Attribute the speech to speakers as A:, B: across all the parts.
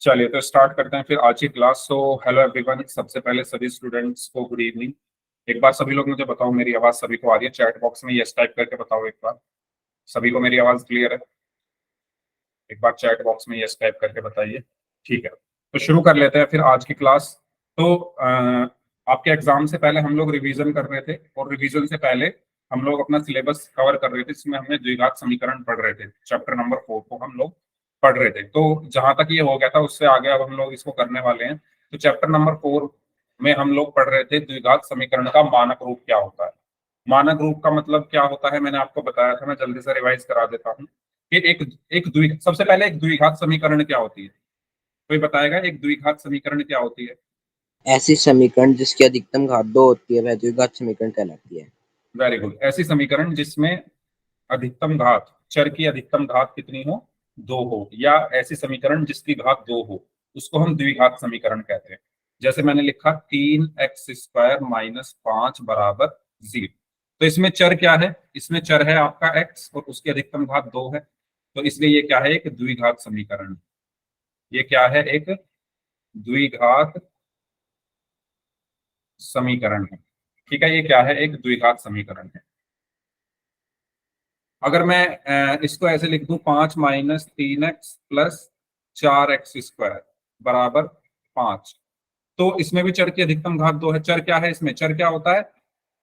A: चलिए तो स्टार्ट करते हैं फिर आज की क्लास। सो हेलो एवरीवन, सबसे पहले सभी स्टूडेंट्स को गुड इवनिंग। एक बार सभी लोग मुझे बताओ मेरी आवाज सभी को आ रही है? चैट बॉक्स में यस टाइप करके बताओ एक बार, सभी को मेरी आवाज क्लियर है? एक बार चैट बॉक्स में यस टाइप करके बताइए। ठीक है, तो शुरू कर लेते हैं फिर आज की क्लास। तो आपके एग्जाम से पहले हम लोग रिवीजन कर रहे थे, और रिवीजन से पहले हम लोग अपना सिलेबस कवर कर रहे थे, जिसमें हमने द्विघात समीकरण पढ़ रहे थे। चैप्टर नंबर 4 को हम लोग पढ़ रहे थे। तो जहां तक ये हो गया था उससे आगे अब हम लोग इसको करने वाले हैं। तो चैप्टर नंबर 4 में हम लोग पढ़ रहे थे द्विघात समीकरण का मानक रूप क्या होता है। मानक रूप का मतलब क्या होता है मैंने आपको बताया था, मैं जल्दी से रिवाइज करा देता हूँ कि सबसे पहले एक द्विघात समीकरण क्या होती है? कोई बताएगा एक द्विघात समीकरण क्या होती है?
B: ऐसी समीकरण जिसकी अधिकतम घात 2 होती है वह द्विघात समीकरण कहलाती है।
A: Very good. ऐसी समीकरण जिसमें अधिकतम घात, चर की अधिकतम घात कितनी हो? 2 हो, या ऐसी समीकरण जिसकी घात 2 हो, उसको हम द्विघात समीकरण कहते हैं। जैसे मैंने लिखा 3x² माइनस 5 बराबर 0। तो इसमें चर क्या है? इसमें चर है आपका x और उसकी अधिकतम घात 2 है। तो इसलिए ये क्या है? एक द्विघात समीकरण। ये क्या है? एक द्विघात समीकरण है। ठीक है, ये क्या है? एक द्विघात समीकरण है। अगर मैं इसको ऐसे लिख दूं, 5 माइनस 3x प्लस 4x² बराबर 5, तो इसमें भी चर की अधिकतम घात 2 है। चर क्या है? इसमें चर क्या होता है?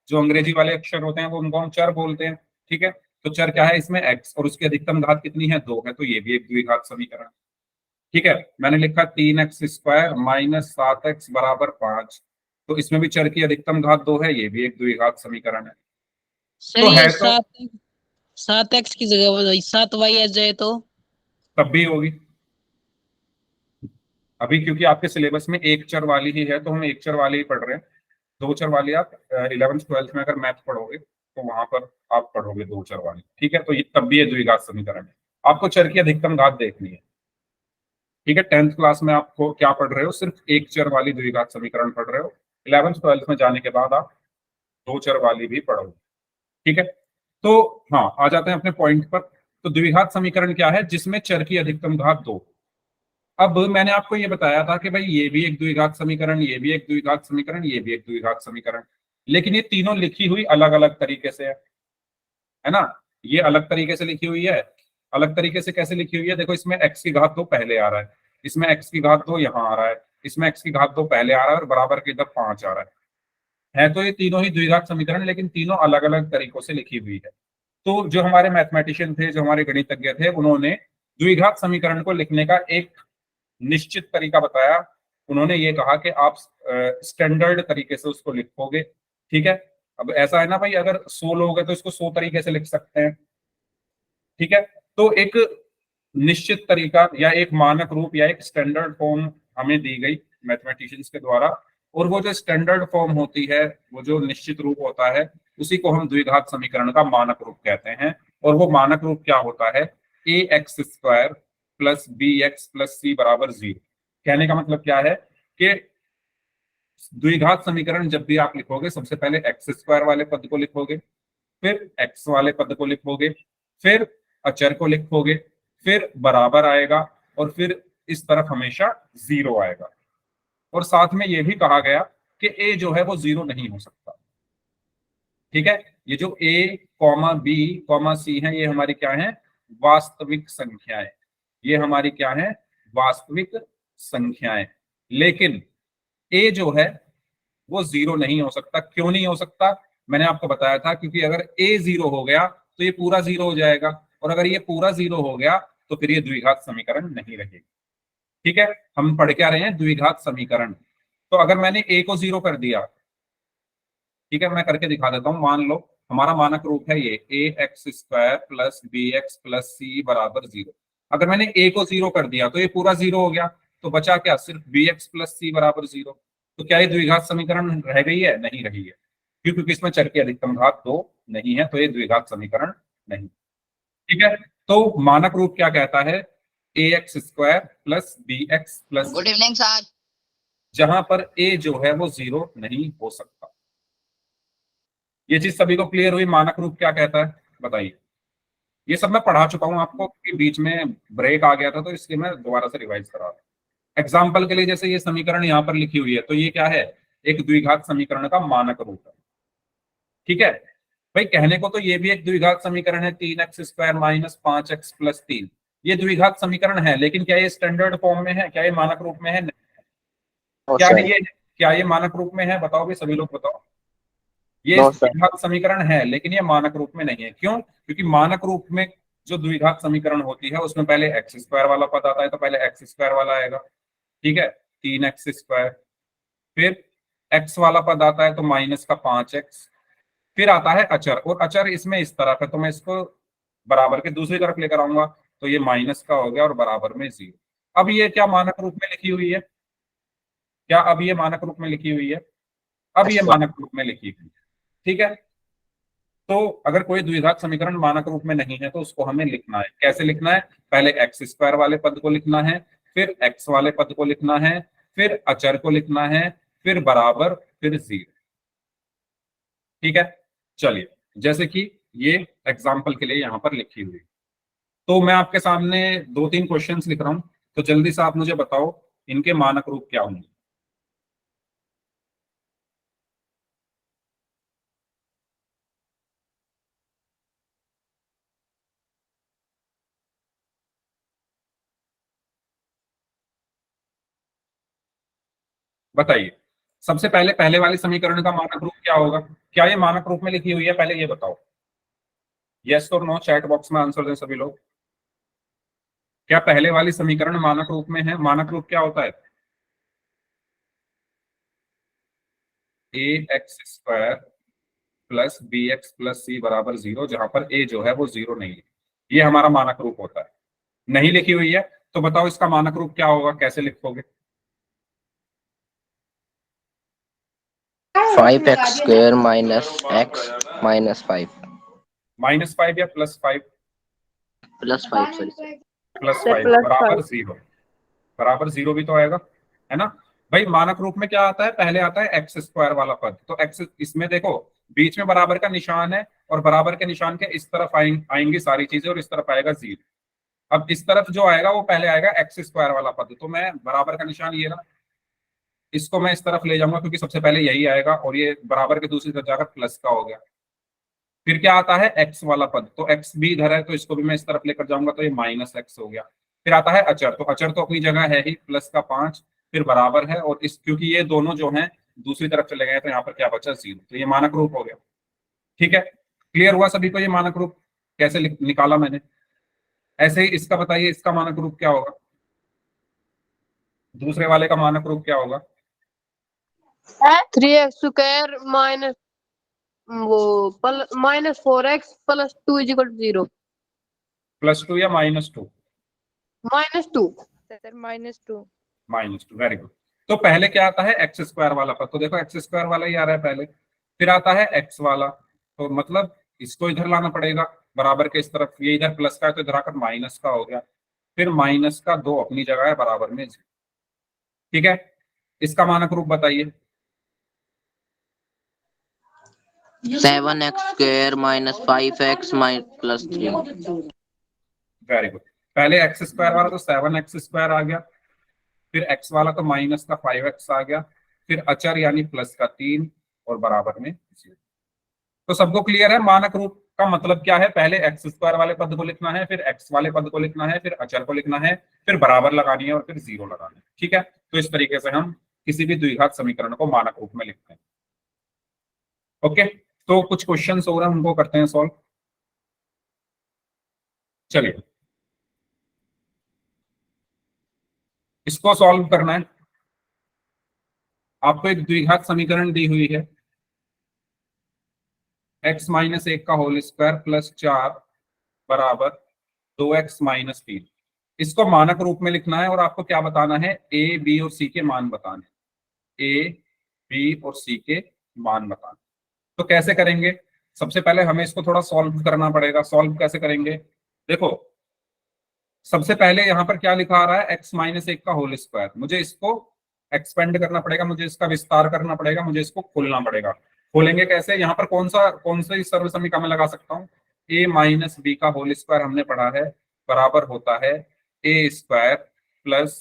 A: जो अंग्रेजी वाले अक्षर होते हैं वो उनको हम चर बोलते हैं। ठीक है, तो चर क्या है? इसमें x, और उसकी अधिकतम घात कितनी है? 2 है। तो ये भी एक द्विघात समीकरण। ठीक है, मैंने लिखा 3x² माइनस 7x बराबर 5, तो इसमें भी चर की अधिकतम घात 2 है। ये भी एक द्विघात समीकरण है।
C: सर
A: तो
C: ये
A: है तो
C: 7x की जगह 7y आ जाए तो?
A: तब भी होगी। अभी क्योंकि आपके सिलेबस में एक चर वाली ही है तो हम एक चर वाली ही पढ़ रहे हैं। दो चर वाली आप 11th-12th में अगर मैथ पढ़ोगे तो वहां पर आप पढ़ोगे दो चर वाली। ठीक है, तो ये तब भी ये द्विघात समीकरण है। आपको चर की अधिकतम घात देखनी है। ठीक है, 10th क्लास में आपको क्या पढ़ रहे हो? सिर्फ एक चर वाली द्विघात समीकरण पढ़ रहे हो। 11th-12th में जाने के बाद आप दो चर वाली भी पढ़ोगे। ठीक है, तो हाँ, आ जाते हैं अपने पॉइंट पर। तो द्विघात समीकरण क्या है? जिसमें चर की अधिकतम घात 2। अब मैंने आपको ये बताया था कि भाई ये भी एक द्विघात समीकरण, ये भी एक द्विघात समीकरण, ये भी एक द्विघात समीकरण, लेकिन ये तीनों लिखी हुई अलग अलग तरीके से है ना? ये अलग तरीके से लिखी हुई है। अलग तरीके से कैसे लिखी हुई है? देखो, इसमें x की घात 2 पहले आ रहा है, इसमें x की घात 2 यहाँ आ रहा है, इसमें x की घात 2 पहले आ रहा है और बराबर के इधर 5 आ रहा है। तो ये तीनों ही द्विघात समीकरण, लेकिन तीनों अलग अलग तरीकों से लिखी हुई है। तो जो हमारे मैथमेटिशियन थे, जो हमारे गणितज्ञ थे, उन्होंने द्विघात समीकरण को लिखने का एक निश्चित तरीका बताया। उन्होंने ये कहा कि आप स्टैंडर्ड तरीके से उसको लिखोगे। ठीक है, अब ऐसा है ना भाई, अगर 100 लोग हैं तो इसको 100 तरीके से लिख सकते हैं। ठीक है, तो एक निश्चित तरीका या एक मानक रूप या एक स्टैंडर्ड फॉर्म हमें दी गई मैथमेटिशियंस के द्वारा, और वो जो स्टैंडर्ड फॉर्म होती है, वो जो निश्चित रूप होता है, उसी को हम द्विघात समीकरण का मानक रूप कहते हैं। और वो मानक रूप क्या होता है? ax² plus bx plus c बराबर 0। कहने का मतलब क्या है कि द्विघात समीकरण जब भी आप लिखोगे, सबसे पहले x² वाले पद को लिखोगे, फिर x वाले पद को लिखोगे, फिर अचर को लिखोगे, फिर बराबर आएगा, और फिर इस तरफ हमेशा 0 आएगा। और साथ में यह भी कहा गया कि a जो है वो 0 नहीं हो सकता। ठीक है, ये जो a comma b comma c है, ये हमारी क्या है? वास्तविक संख्याएं। ये हमारी क्या है? वास्तविक संख्याएं। लेकिन a जो है वो 0 नहीं हो सकता। क्यों नहीं हो सकता? मैंने आपको बताया था, क्योंकि अगर a 0 हो गया तो ये पूरा 0 हो जाएगा, और अगर ये पूरा 0 हो गया तो फिर ये द्विघात समीकरण नहीं रहेगी। ठीक है, हम पढ़ क्या रहे हैं? द्विघात समीकरण। तो अगर मैंने a को 0 कर दिया, ठीक है, मैं करके दिखा देता हूं। मान लो हमारा मानक रूप है ये ax² plus bx plus c बराबर 0। अगर मैंने a को 0 कर दिया तो ये पूरा 0 हो गया, तो बचा क्या? सिर्फ bx प्लस c बराबर 0। तो क्या ये द्विघात समीकरण रह गई है? नहीं रही है। क्यों? क्योंकि इसमें चर की अधिकतम घात 2 नहीं है, तो ये द्विघात समीकरण नहीं। ठीक है, तो मानक रूप क्या कहता है? ax² plus bx plus,
D: good evening sir.
A: जहां पर a जो है वो 0 नहीं हो सकता। ये चीज सभी को क्लियर हुई? मानक रूप क्या कहता है बताइए? ये सब मैं पढ़ा चुका हूँ आपको, कि बीच में ब्रेक आ गया था तो इसलिए मैं दोबारा से रिवाइज करा रहा हूँ। एग्जाम्पल के लिए जैसे ये समीकरण यहाँ पर लिखी हुई है, तो ये क्या है, एक द्विघात समीकरण का मानक रूप है। ठीक है भाई, कहने को तो ये भी एक द्विघात समीकरण है, 3x² माइनस 5x प्लस 3, ये द्विघात समीकरण है, लेकिन क्या ये स्टैंडर्ड फॉर्म में है, क्या ये मानक रूप में है?
B: नो
A: क्या
B: सर।
A: ये, क्या ये मानक रूप में है? बताओ भी, सभी लोग बताओ। ये
B: नो सर।
A: द्विघात समीकरण है लेकिन ये मानक रूप में नहीं है। क्यों? क्योंकि मानक रूप में जो द्विघात समीकरण होती है उसमें पहले x² वाला पद आता है, तो पहले x² वाला आएगा, ठीक है, 3x², फिर x वाला पद आता है तो माइनस का 5x, फिर आता है अचर, और अचर इसमें इस तरफ है तो मैं इसको बराबर के दूसरी तरफ लेकर आऊंगा, तो ये माइनस का हो गया और बराबर में 0। अब ये क्या मानक रूप में लिखी हुई है? क्या अब ये मानक रूप में लिखी हुई है? अब ये
B: अच्छा।
A: मानक रूप में लिखी हुई है। ठीक है, तो अगर कोई द्विघात समीकरण मानक रूप में नहीं है तो उसको हमें लिखना है। कैसे लिखना है? पहले x² वाले पद को लिखना है, फिर x वाले पद को लिखना है, फिर अचर को लिखना है, फिर बराबर, फिर 0। ठीक है, चलिए, जैसे कि ये एग्जाम्पल के लिए यहां पर लिखी हुई, तो मैं आपके सामने 2-3 क्वेश्चंस लिख रहा हूं, तो जल्दी से आप मुझे बताओ इनके मानक रूप क्या होंगे। बताइए, सबसे पहले पहले वाले समीकरण का मानक रूप क्या होगा? क्या ये मानक रूप में लिखी हुई है? पहले ये बताओ, यस और नो चैट बॉक्स में आंसर दें सभी लोग। क्या पहले वाली समीकरण मानक रूप में है? मानक रूप क्या होता है? ax² plus bx plus c बराबर 0, जहां पर a जो है वो 0 नहीं है, ये हमारा मानक रूप होता है। नहीं लिखी हुई है तो बताओ इसका मानक रूप क्या होगा, कैसे लिखोगे?
B: 5x² माइनस x माइनस 5
A: -5 या +5?
B: Plus 5 sorry.
D: सर
A: +5
D: प्लस
A: बराबर
D: 5।
A: 0, बराबर 0 भी तो आएगा, है ना भाई। मानक रूप में क्या आता है? पहले आता है x² वाला पद, तो x, इसमें देखो बीच में बराबर का निशान है, और बराबर के निशान के इस तरफ आएंगी सारी चीजें, और इस तरफ आएगा 0। अब इस तरफ जो आएगा वो पहले आएगा x² वाला पद, तो मैं बराबर का निशान ये ना, इसको मैं इस तरफ ले जाऊंगा क्योंकि सबसे पहले यही आएगा, और ये बराबर के दूसरी तरफ जाकर प्लस का हो गया। फिर क्या आता है? x वाला पद, तो x भी इधर है तो इसको भी मैं इस तरफ लेकर जाऊंगा, तो ये -x हो गया। फिर आता है अचर, तो अचर तो अपनी जगह है ही, +5, फिर बराबर है, और इस क्योंकि ये दोनों जो हैं दूसरी तरफ चले गए तो यहाँ पर क्या बचा? 0, तो ये मानक रूप हो गया। ठीक है, क्लियर हुआ सभी को ये मानक रूप कैसे निकाला मैंने? ऐसे ही इसका बताइए, इसका मानक रूप क्या होगा? दूसरे वाले का मानक रूप क्या होगा?
D: 3x² माइनस वो -4x प्लस 2 इक्वल 0।
A: +2 या -2?
D: -2
E: सर -2।
A: -2, very good. तो पहले क्या आता है? x² वाला पद, तो देखो x² वाला ही आ रहा है पहले, फिर आता है x वाला, तो मतलब इसको इधर लाना पड़ेगा बराबर के इस तरफ, ये इधर प्लस का है तो इधर आकर माइनस का हो गया, फिर -2 अपनी जगह है, बराबर में 0। ठीक है, इसका मानक रूप बताइए।
B: 7x² minus 5x plus 3।
A: Very good, पहले x² वाला तो 7x² आ गया, फिर x वाला तो माइनस का 5x आ गया, फिर अचर यानी प्लस का 3, और बराबर में 0। तो सबको क्लियर है मानक रूप का मतलब क्या है? पहले x² वाले पद को लिखना है, फिर x वाले पद को लिखना है, फिर अचर को लिखना है, फिर बराबर लगानी है, और फिर 0 लगाना है। ठीक है, तो इस तरीके से हम किसी भी द्विघात समीकरण को मानक रूप में लिखते हैं। ओके, तो कुछ क्वेश्चंस हो रहे हैं उनको करते हैं सॉल्व। चलिए, इसको सॉल्व करना है। आपको एक द्विघात समीकरण दी हुई है, x-1 का होल स्क्वायर प्लस 4 बराबर 2x-3। इसको मानक रूप में लिखना है, और आपको क्या बताना है? a, b और c के मान बताने, a, b और c के मान बताने। तो कैसे करेंगे? सबसे पहले हमें इसको थोड़ा सॉल्व करना पड़ेगा। सॉल्व कैसे करेंगे? देखो, सबसे पहले यहाँ पर क्या लिखा आ रहा है? x-1 का होल स्क्वायर, मुझे इसको एक्सपेंड करना पड़ेगा, मुझे इसका विस्तार करना पड़ेगा, मुझे इसको खोलना पड़ेगा। खोलेंगे कैसे? यहाँ पर कौन सा सर्व समीकरण में लगा सकता हूँ? ए माइनस बी का होल स्क्वायर हमने पढ़ा है बराबर होता है A square plus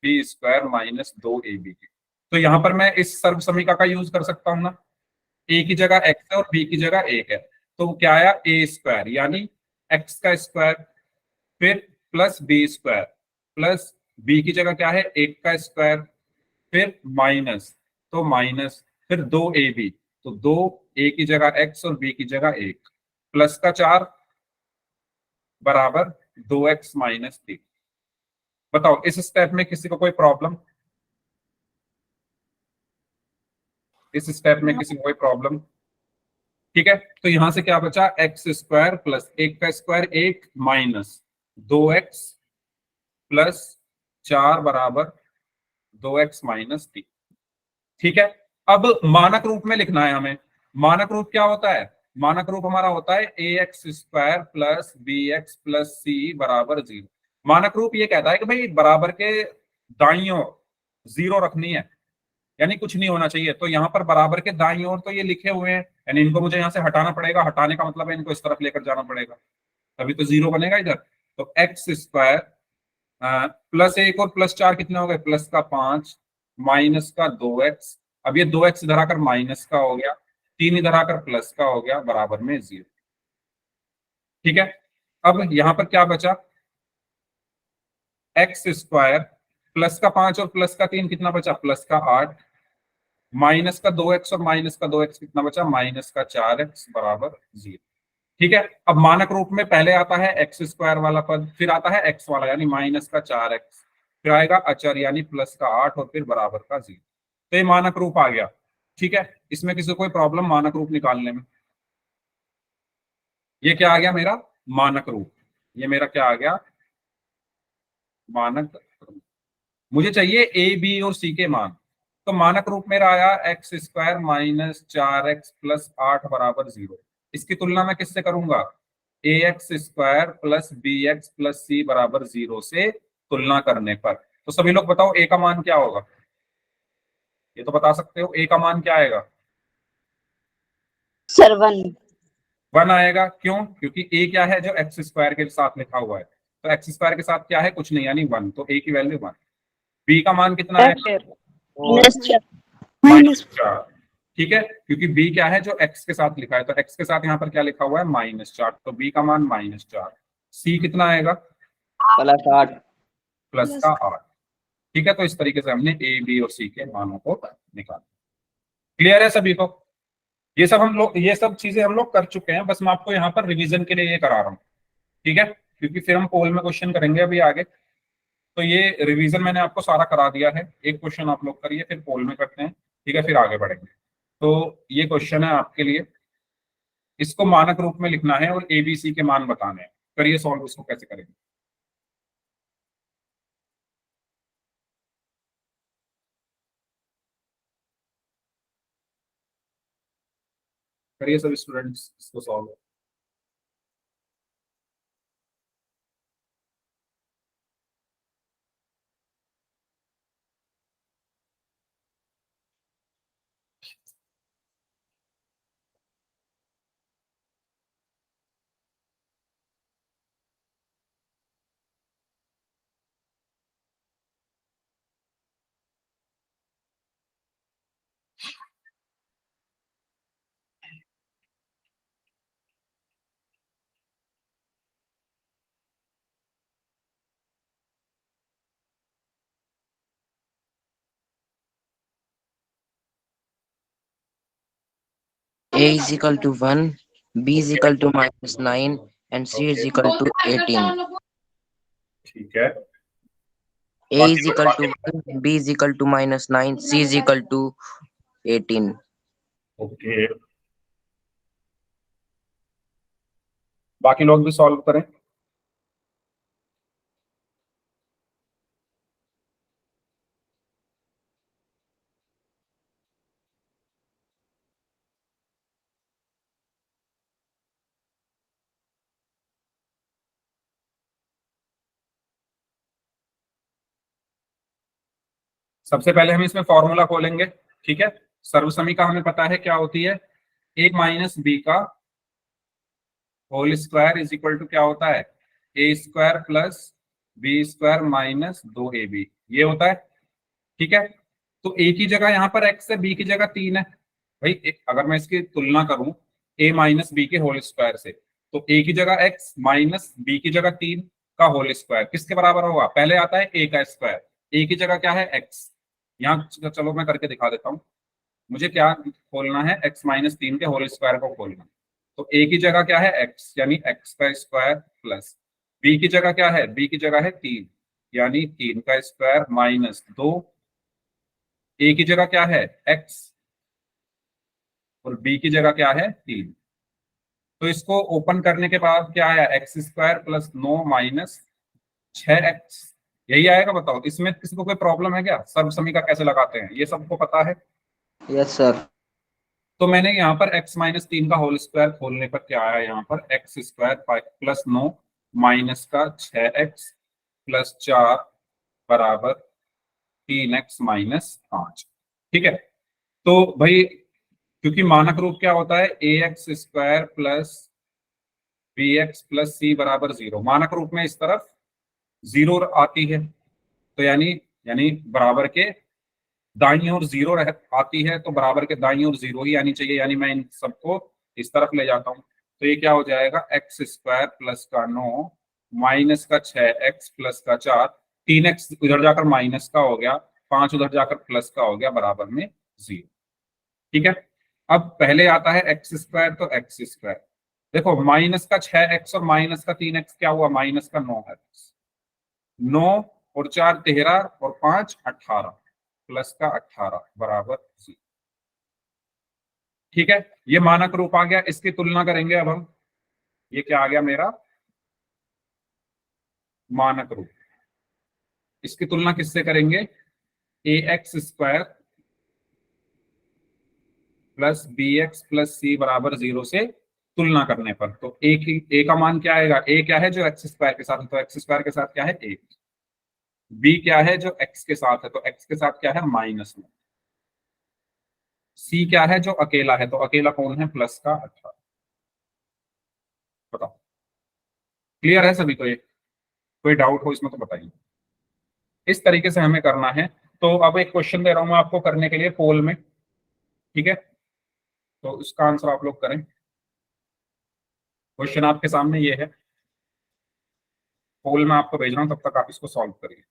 A: B square minus 2ab के। तो यहां पर मैं इस सर्व समीकरण का यूज कर सकता हूं ना, ए की जगह एक्स है और बी की जगह 1 है, तो क्या आया ए स्क्वायर यानी एक्स का स्क्वायर फिर plus B square plus B की जगह क्या है 1 का स्क्वायर फिर माइनस, तो माइनस फिर 2ab, तो 2 ए की जगह एक्स और बी की जगह 1 प्लस का 4 बराबर 2x माइनस 3। बताओ इस स्टेप में किसी को कोई प्रॉब्लम, इस स्टेप में किसी को कोई प्रॉब्लम? ठीक है, तो यहां से क्या बचा एक्स स्क्वायर प्लस 1 का स्क्वायर 1 माइनस 2x प्लस 4 बराबर 2x माइनस 3। ठीक है, अब मानक रूप में लिखना है हमें। मानक रूप क्या होता है? मानक रूप हमारा होता है A X square plus B X plus C बराबर 0। मानक रूप ये कहता है कि भाई बराबर के दाईं ओर 0 रखनी है, यानी कुछ नहीं होना चाहिए। तो यहाँ पर बराबर के दाईं ओर तो ये लिखे हुए हैं, यानी इनको मुझे यहाँ से हटाना पड़ेगा। हटाने का मतलब है इनको इस तरफ लेकर जाना पड़ेगा, तभी तो 0 बनेगा इधर। तो एक्स स्क्वायर प्लस 1 और प्लस 4 कितने हो गए? प्लस का 5 माइनस का 2x, अब ये 2x इधर आकर माइनस का हो गया, 3 इधर आकर प्लस का हो गया बराबर में 0। ठीक है, अब यहां पर क्या बचा? एक्स स्क्वायर प्लस का 5 और प्लस का 3 कितना बचा? प्लस का 8 माइनस का 2x और माइनस का 2x कितना बचा? माइनस का 4x बराबर 0। ठीक है, अब मानक रूप में पहले आता है एक्स स्क्वायर वाला पद, फिर आता है एक्स वाला यानी माइनस का 4x, फिर आएगा अचर यानी प्लस का 8 और फिर बराबर का 0। तो ये मानक रूप आ गया। ठीक है, इसमें किसी को कोई प्रॉब्लम मानक रूप निकालने में? ये क्या आ गया मेरा? मानक रूप। ये मेरा क्या आ गया? मानक रूप। मुझे चाहिए ए बी और सी के मान, तो मानक रूप मेरा आया x square minus 4x plus 8 बराबर 0। इसकी तुलना मैं किससे करूंगा? A X square plus B X plus C बराबर 0 से तुलना करने पर। तो सभी लोग बताओ ए का मान क्या होगा? ये तो बता सकते हो, ए का मान क्या आएगा?
E: सर 1।
A: 1 आएगा। क्यों? क्योंकि ए क्या है? जो एक्स स्क्वायर के साथ लिखा हुआ है, तो एक्स स्क्वायर के साथ क्या है? कुछ नहीं, यानी 1, तो ए की वैल्यू 1। बी का मान कितना है? -4। ठीक है, क्योंकि बी क्या है? जो एक्स के साथ लिखा है, तो एक्स के साथ यहाँ पर क्या लिखा हुआ है? -4, तो बी का मान -4। सी कितना आएगा?
B: प्लस 8।
A: प्लस का 8। ठीक है, तो इस तरीके से हमने ए बी और सी के मानों को निकाला। क्लियर है सभी को? ये सब हम लोग, ये सब चीजें हम लोग कर चुके हैं, बस मैं आपको यहाँ पर रिवीजन के लिए ये करा रहा हूँ। ठीक है, क्योंकि फिर हम पोल में क्वेश्चन करेंगे अभी आगे, तो ये रिवीजन मैंने आपको सारा करा दिया है। एक क्वेश्चन आप लोग करिए, फिर पोल में करते हैं। ठीक है, फिर आगे बढ़ेंगे। तो ये क्वेश्चन है आपके लिए, इसको मानक रूप में लिखना है और एबीसी के मान बताने हैं। करिए सॉल्व, इसको कैसे करेंगे? करिए सभी स्टूडेंट्स इसको solve.
B: A is equal to 1, B is equal to -9, and C is equal to 18.
A: ठीक है,
B: A is equal to 1, B is equal to -9, C is equal to 18.
A: Okay, बाकी लोग भी सॉल्व करें। सबसे पहले हम इसमें फॉर्मूला खोलेंगे। ठीक है, सर्वसमी का हमें पता है क्या होती है? ए माइनस बी का whole square is equal to क्या होता है, A square plus B square minus 2ab, ये होता है। ठीक है, तो ए की जगह यहाँ पर x है, बी की जगह 3 है। भाई अगर मैं इसकी तुलना करूं a माइनस बी के होल स्क्वायर से, तो a की जगह x माइनस बी की जगह 3 का होल स्क्वायर किसके बराबर होगा, पहले आता है a का स्क्वायर, a की जगह क्या है x, यहाँ चलो मैं करके दिखा देता हूँ। मुझे क्या खोलना है, x माइनस 3 के होल स्क्वायर को खोलना है। तो a की जगह क्या है x, यानी x का स्क्वायर प्लस b की जगह क्या है, b की जगह है 3, यानी 3 का स्क्वायर माइनस 2, a की जगह क्या है x और b की जगह क्या है 3। तो इसको ओपन करने के बाद क्या आया, x square plus 9 minus 6x, यही आएगा। बताओ इसमें किसी को कोई प्रॉब्लम है क्या, सर्व समीकरण कैसे लगाते हैं ये सबको पता है।
B: Yes, sir.
A: तो मैंने यहाँ पर x माइनस 3 का होल स्क्वायर खोलने पर क्या आया, यहाँ पर एक्स स्क्वायर प्लस 9 माइनस का 6x प्लस 4 बराबर 3x माइनस 5। ठीक है, तो भाई क्योंकि मानक रूप क्या होता है, A X square plus B X plus C बराबर 0, मानक रूप में इस तरफ 0 आती है, तो यानी यानी बराबर के दाईं ओर 0 आती है, तो बराबर के दाईं ओर 0 ही आनी चाहिए, यानी मैं इन सबको इस तरफ ले जाता हूँ। तो ये क्या हो जाएगा, एक्स स्क्वायर प्लस का 9 माइनस का 6x प्लस का 4, 3x उधर जाकर माइनस का हो गया, 5 उधर जाकर प्लस का हो गया, बराबर में 0। ठीक है, अब पहले आता है एक्स स्क्वायर, तो एक्स स्क्वायर देखो माइनस का 6x और माइनस का 3x क्या हुआ, माइनस का 9x, 9 और 4 13 और 5 18 प्लस का 18 बराबर 0। ठीक है, ये मानक रूप आ गया, इसकी तुलना करेंगे अब हम, ये क्या आ गया मेरा मानक रूप। इसकी तुलना किससे करेंगे, A X square plus B X plus C बराबर 0 से तुलना करने पर, तो ए का मान क्या आएगा, ए क्या है जो एक्स स्क्वायर के साथ है, तो एक्स स्क्वायर के साथ क्या है ए, बी क्या है जो एक्स के साथ है, तो एक्स के साथ क्या है माइनस में, सी क्या है जो अकेला है, तो अकेला कौन है प्लस का 18। बताओ क्लियर है सभी को, ये कोई डाउट हो इसमें तो बताइए। इस तरीके से हमें करना है। तो अब एक क्वेश्चन दे रहा हूं मैं आपको करने के लिए पोल में, ठीक है, तो इसका आंसर आप लोग करें। क्वेश्चन आपके सामने ये है, पोल में आपको भेज रहा हूं, तब तक आप इसको सॉल्व करिए।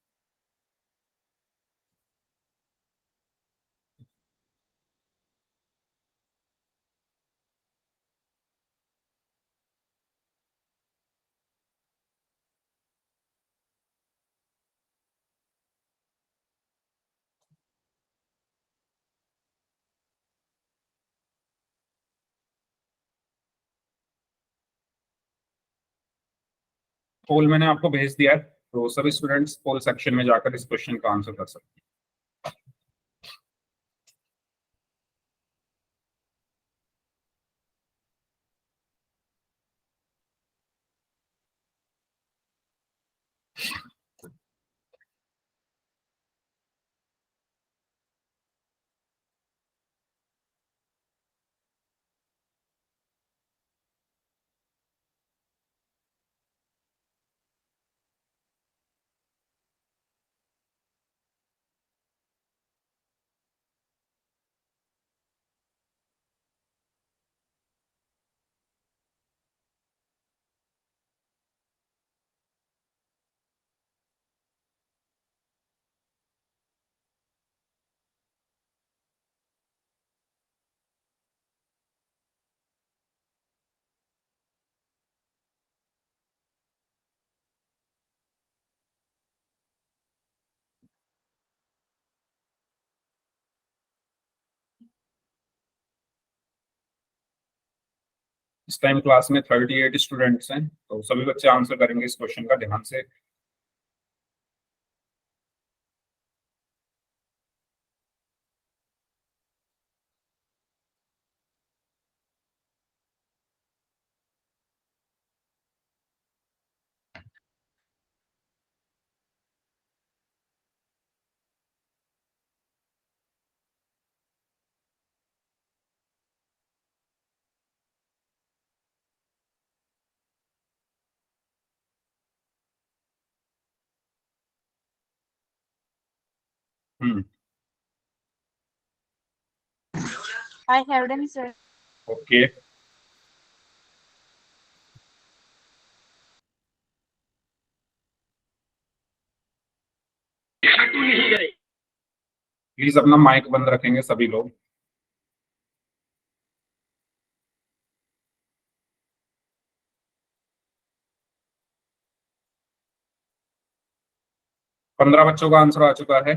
A: पोल मैंने आपको भेज दिया है, तो सभी स्टूडेंट्स पोल सेक्शन में जाकर इस क्वेश्चन का आंसर कर सकते हैं। इस टाइम क्लास में 38 स्टूडेंट्स हैं, तो सभी बच्चे आंसर करेंगे इस क्वेश्चन का ध्यान से।
E: I have done, sir.
A: Okay, please अपना माइक बंद रखेंगे सभी लोग। पंद्रह बच्चों का आंसर आ चुका है,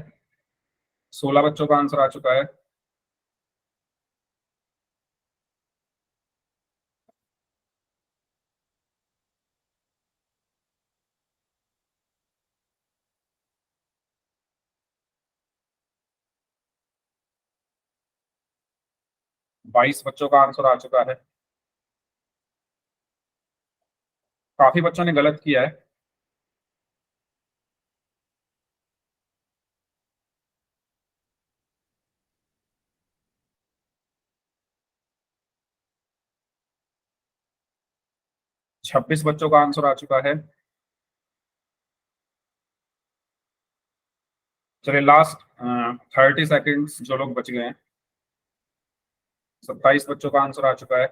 A: 16 बच्चों का आंसर आ चुका है। बाईस बच्चों का आंसर आ चुका है। काफी बच्चों ने गलत किया है। छब्बीस बच्चों का आंसर आ चुका है। चलिए लास्ट 30 सेकेंड्स जो लोग बच गए हैं। 27 बच्चों का आंसर आ चुका है।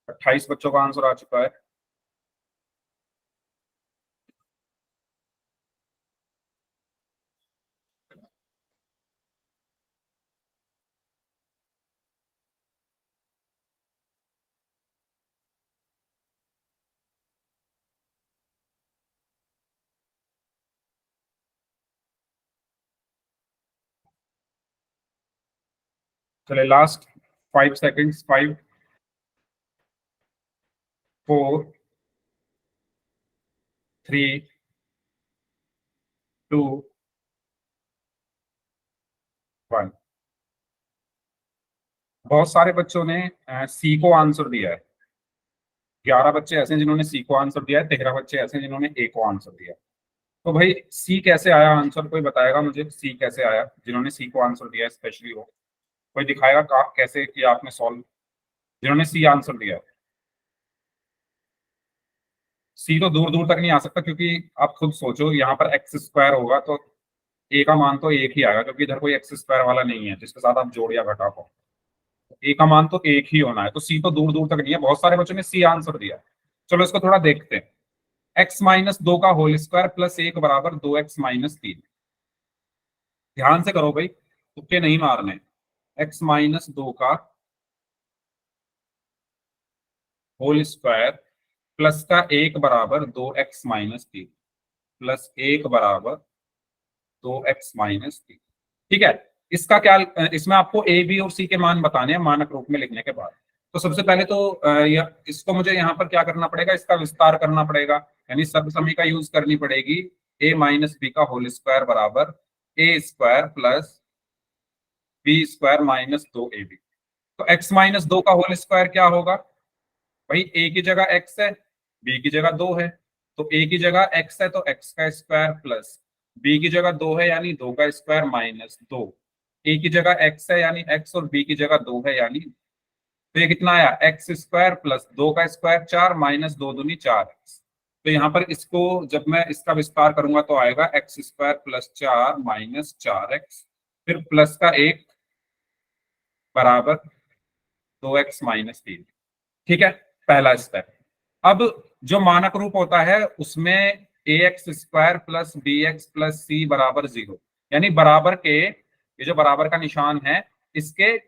A: अट्ठाईस बच्चों का आंसर आ चुका है। चलिए लास्ट 5 सेकेंड्स। 5 4 3 2 1। बहुत सारे बच्चों ने सी को आंसर दिया है। 11 बच्चे ऐसे हैं जिन्होंने सी को आंसर दिया है, 13 बच्चे ऐसे हैं जिन्होंने ए को आंसर दिया है। तो भाई सी कैसे आया आंसर, कोई बताएगा मुझे सी कैसे आया? जिन्होंने सी को आंसर दिया है स्पेशली वो कोई दिखाएगा कैसे किया आपने सॉल्व, जिन्होंने सी आंसर दिया है। सी तो दूर दूर तक नहीं आ सकता, क्योंकि आप खुद सोचो यहाँ पर एक्स स्क्वायर होगा तो ए का मान तो एक ही आएगा, क्योंकि इधर कोई एक्स स्क्वायर वाला नहीं है जिसके साथ आप जोड़ या घटा पाओ। ए का मान तो एक ही होना है, तो सी तो दूर दूर तक नहीं है। बहुत सारे बच्चों ने सी आंसर दिया। चलो इसको थोड़ा देखते हैं। एक्स माइनस 2 का होल स्क्वायर प्लस 1 बराबर 2x माइनस 3। ध्यान से करो भाई, तुक्के नहीं मारने। एक्स माइनस 2 का होल स्क्वायर प्लस का 1 बराबर 2x माइनस 3 प्लस 1 बराबर 2x माइनस 3। ठीक है, इसका क्या, इसमें आपको ए बी और सी के मान बताने हैं मानक रूप में लिखने के बाद। तो सबसे पहले तो इसको मुझे यहाँ पर क्या करना पड़ेगा, इसका विस्तार करना पड़ेगा, यानी सर्वसमी का यूज करनी पड़ेगी। ए माइनस बी का होल स्क्वायर बराबर A square plus B square minus 2ab। तो x माइनस 2 का होल स्क्वायर क्या होगा भाई? a की जगह x है, b की जगह 2 है, तो a की जगह x है तो x का स्क्वायर प्लस b की जगह 2 है यानी 2 का स्क्वायर माइनस 2। a की जगह x है यानी x और b की जगह 2 है यानी, तो ये कितना आया? एक्स स्क्वायर प्लस 2 का स्क्वायर 4 माइनस 2 दूनी 4x। तो यहाँ पर इसको जब मैं इसका विस्तार करूंगा तो आएगा x square plus 4 minus 4x, फिर प्लस का 1 बराबर 2x माइनस 3। ठीक है, पहला स्टेप। अब जो मानक रूप होता है उसमें A X square plus B X plus C बराबर 0, यानी बराबर के, ये जो बराबर का निशान है इसके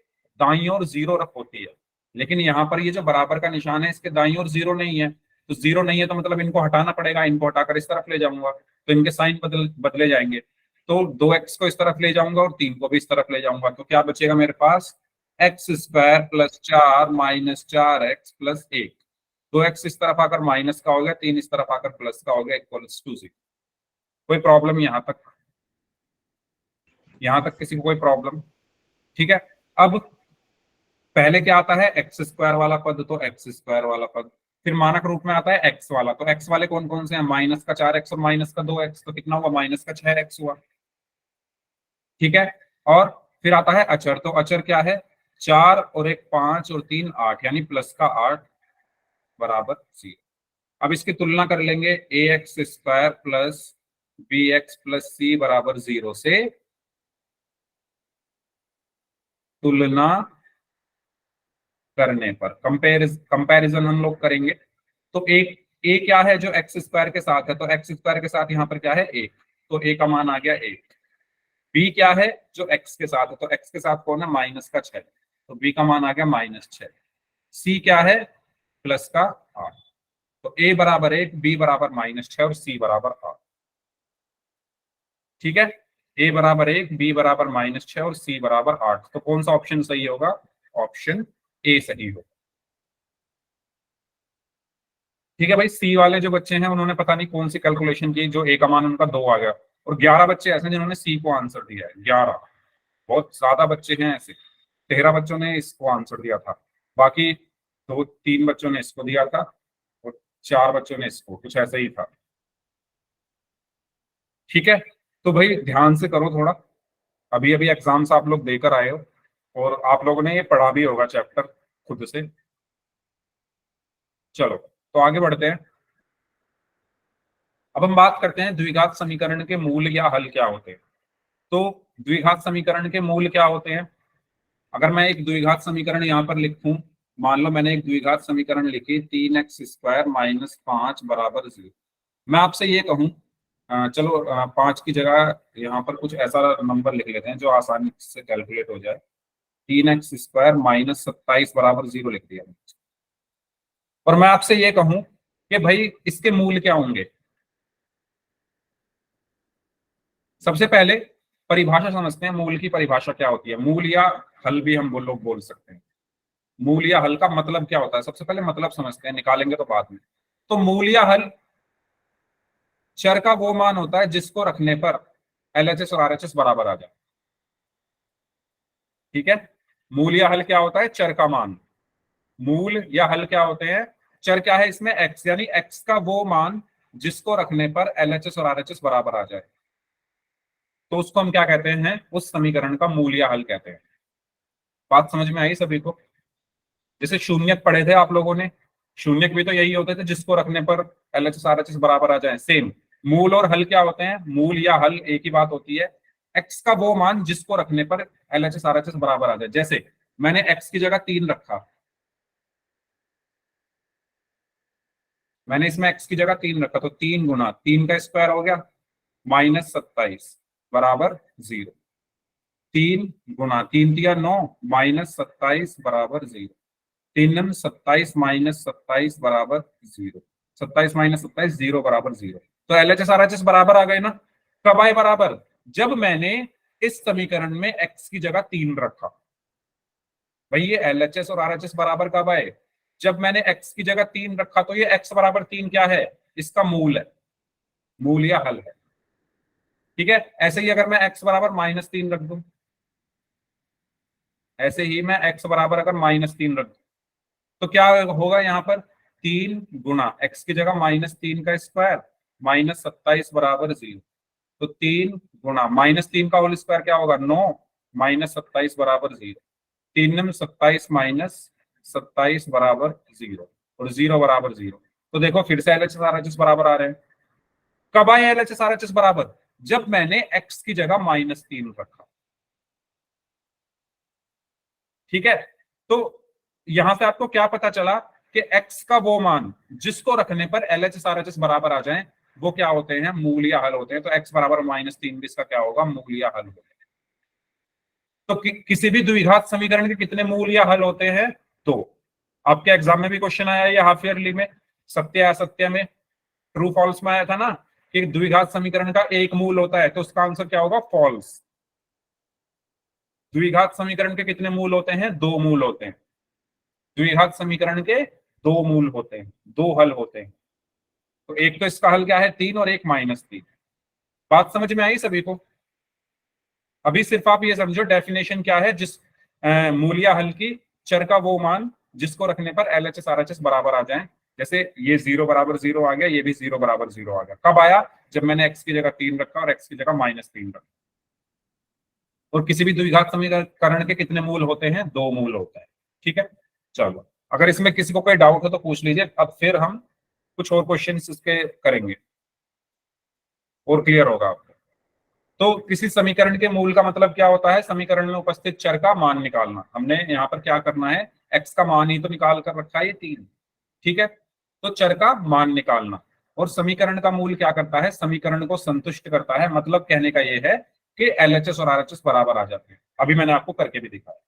A: दाईं ओर 0 होती है, लेकिन यहाँ पर ये जो बराबर का निशान है इसके दाईं ओर 0 नहीं है। तो 0 नहीं है तो मतलब इनको हटाना पड़ेगा, इनको हटाकर इस तरफ ले जाऊंगा तो इनके साइन बदले जाएंगे। तो 2x को इस तरफ ले जाऊंगा और 3 को भी इस तरफ ले जाऊंगा, तो क्या बचेगा मेरे पास? X square plus 4 minus 4x plus 1। 2x इस तरफ आकर माइनस का हो गया, 3 इस तरफ आकर प्लस का हो गया, इक्वल्स टू 0। कोई प्रॉब्लम यहाँ तक? यहाँ तक किसी को कोई प्रॉब्लम? ठीक है, अब पहले क्या आता है? एक्स स्क्वायर वाला पद, तो एक्स स्क्वायर वाला पद, फिर मानक रूप में आता है एक्स वाला। तो एक्स वाले कौन कौन से हैं? माइनस का 4x और माइनस का 2x, तो कितना हुआ? माइनस का 6x हुआ। ठीक है, और फिर आता है अचर। तो अचर क्या है? 4 और एक 5 और 3 8, यानी प्लस का 8 बराबर 0। अब इसकी तुलना कर लेंगे, A X square plus B X plus C बराबर 0 से तुलना करने पर कंपैरिजन हम लोग करेंगे। तो एक ए क्या है जो एक्स स्क्वायर के साथ है, तो एक्स स्क्वायर के साथ यहाँ पर क्या है 1, तो ए का मान आ गया 1। बी क्या है जो एक्स के साथ है, तो एक्स के साथ कौन है माइनस का 6, तो बी का मान आ गया -6। सी क्या है प्लस का 8, तो ए बराबर 1, बी बराबर -6 और सी बराबर 8। ठीक है, ए बराबर 1, बी बराबर -6 और सी बराबर 8, तो कौन सा ऑप्शन सही होगा, ऑप्शन ए सही होगा। ठीक है भाई, सी वाले जो बच्चे हैं उन्होंने पता नहीं कौन सी कैलकुलेशन की, जो ए का मान उनका 2 आ गया, और 11 बच्चे ऐसे जिन्होंने सी को आंसर दिया है, 11, बहुत ज्यादा बच्चे हैं ऐसे। 13 बच्चों ने इसको आंसर दिया था, बाकी 2-3 बच्चों ने इसको दिया था और 4 बच्चों ने इसको, कुछ ऐसा ही था। ठीक है, तो भाई ध्यान से करो थोड़ा, अभी अभी एग्जाम्स आप लोग देकर आए हो और आप लोगों ने ये पढ़ा भी होगा चैप्टर खुद से। चलो तो आगे बढ़ते हैं। अब हम बात करते हैं द्विघात समीकरण के मूल या हल क्या होते हैं। तो द्विघात समीकरण के मूल क्या होते हैं, अगर मैं एक द्विघात समीकरण यहाँ पर लिखूं, मान लो मैंने एक द्विघात समीकरण लिखी 3x स्क्वायर माइनस 5 बराबर 0। मैं आपसे ये कहूं, चलो 5 की जगह यहाँ पर कुछ ऐसा नंबर लिख लेते हैं जो आसानी से कैलकुलेट हो जाए। 3x स्क्वायर माइनस 27 बराबर 0 लिख दिया, और मैं आपसे ये कहूं कि भाई इसके मूल क्या होंगे। सबसे पहले परिभाषा समझते हैं, मूल की परिभाषा क्या होती है, मूल या हल भी हम लोग बोल सकते हैं। मूल या हल का मतलब क्या होता है, सबसे पहले मतलब समझते हैं, निकालेंगे तो बाद में। तो मूल या हल चर का वो मान होता है जिसको रखने पर LHS और RHS बराबर आ जाए। ठीक है, मूल या हल क्या होता है, चर का मान। मूल या हल क्या होते हैं, चर क्या है इसमें x, यानी x का वो मान जिसको रखने पर LHS और RHS बराबर आ जाए, तो उसको हम क्या कहते हैं, उस समीकरण का मूल या हल कहते हैं। बात समझ में आई सभी को। जैसे शून्यक पढ़े थे आप लोगों ने, शून्यक भी तो यही होते थे जिसको रखने पर LHS RHS बराबर आ जाए। सेम मूल और हल क्या होते हैं, मूल या हल एक ही बात होती है, x का वो मान जिसको रखने पर LHS RHS बराबर आ जाए। जैसे मैंने x की जगह 3 रखा, मैंने इसमें x की जगह 3 रखा, तो 3 गुना 3 का स्क्वायर हो गया -27 बराबर 0। 3 गुना 3 दिया 9 -27 बराबर 0। 3 27 -27 बराबर 0। 27 -27 0 बराबर 0। तो LHS RHS बराबर आ गए ना। कब आए बराबर, जब मैंने इस समीकरण में x की जगह 3 रखा। भाई ये LHS और RHS बराबर कब आए, जब मैंने x की जगह 3 रखा, तो ये x बराबर 3 क्या है, इसका मूल है, मूल या हल है। ठीक है, ऐसे ही अगर मैं x बराबर -3 रख दूं, ऐसे ही मैं x बराबर अगर -3 रख दूं, तो क्या होगा यहाँ पर, 3 गुना x की जगह -3 का स्क्वायर -27 बराबर 0। तो 3 गुना -3 का होल स्क्वायर क्या होगा 9 -27 बराबर 0। 3 27 -27 बराबर 0 और 0 बराबर 0। तो देखो फिर से LHS RHS बराबर आ रहे हैं। कब आए LHS RHS बराबर, जब मैंने x की जगह -3 रखा। ठीक है, तो यहां से आपको क्या पता चला कि x का वो मान जिसको रखने पर LHS RHS बराबर आ जाए, वो क्या होते हैं, मूल या हल होते हैं। तो x बराबर -3 भी इसका क्या होगा, मूल या हल होगा। तो किसी भी द्विघात समीकरण के कितने मूल या हल होते हैं, तो आपके एग्जाम में भी क्वेश्चन आया है, हाफ ईयरली में सत्य असत्य में ट्रू फॉल्स में आया था ना कि द्विघात समीकरण का एक मूल होता है, तो उसका आंसर क्या होगा, फॉल्स। द्विघात समीकरण के कितने मूल होते हैं, 2 मूल होते हैं। द्विघात समीकरण के 2 मूल होते हैं, 2 हल होते हैं। तो एक तो इसका हल क्या है 3 और एक -3। बात समझ में आई सभी को। अभी सिर्फ आप ये समझो डेफिनेशन क्या है, जिस मूल या हल की, चर का वो मान जिसको रखने पर LHS RHS बराबर आ जाए। जैसे ये 0 बराबर 0 आ गया, ये भी 0 बराबर 0 आ गया। कब आया, जब मैंने x की जगह 3 रखा और x की जगह -3 रखा। और किसी भी द्विघात समीकरण के कितने मूल होते हैं? 2 मूल होते हैं। ठीक है, चलो अगर इसमें किसी को कोई डाउट हो तो पूछ लीजिए, अब फिर हम कुछ और क्वेश्चन इसके करेंगे और क्लियर होगा आपको। तो किसी समीकरण के मूल का मतलब क्या होता है? समीकरण में उपस्थित चर का मान निकालना। हमने यहाँ पर क्या करना है, x का मान ही तो निकाल कर रखा है, ये 3। ठीक है, तो चर का मान निकालना। और समीकरण का मूल क्या करता है? समीकरण को संतुष्ट करता है। मतलब कहने का ये है कि LHS और RHS बराबर आ जाते हैं। अभी मैंने आपको करके भी दिखाया।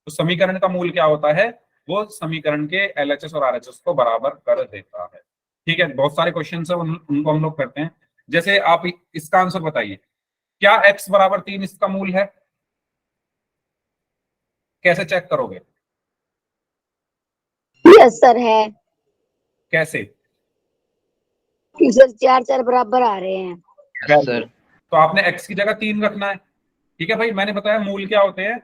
A: तो समीकरण का मूल क्या होता है? वो समीकरण के LHS और RHS को बराबर कर देता है। ठीक है, बहुत सारे क्वेश्चन है, उनको हम लोग करते हैं। जैसे आप इसका आंसर बताइए, क्या x बराबर 3 इसका मूल है? कैसे चेक करोगे?
F: यस सर है।
A: कैसे?
F: सर 4 बराबर आ रहे हैं।
B: सर
A: तो आपने x की जगह 3 रखना है। ठीक है भाई, मैंने बताया मूल क्या होते हैं?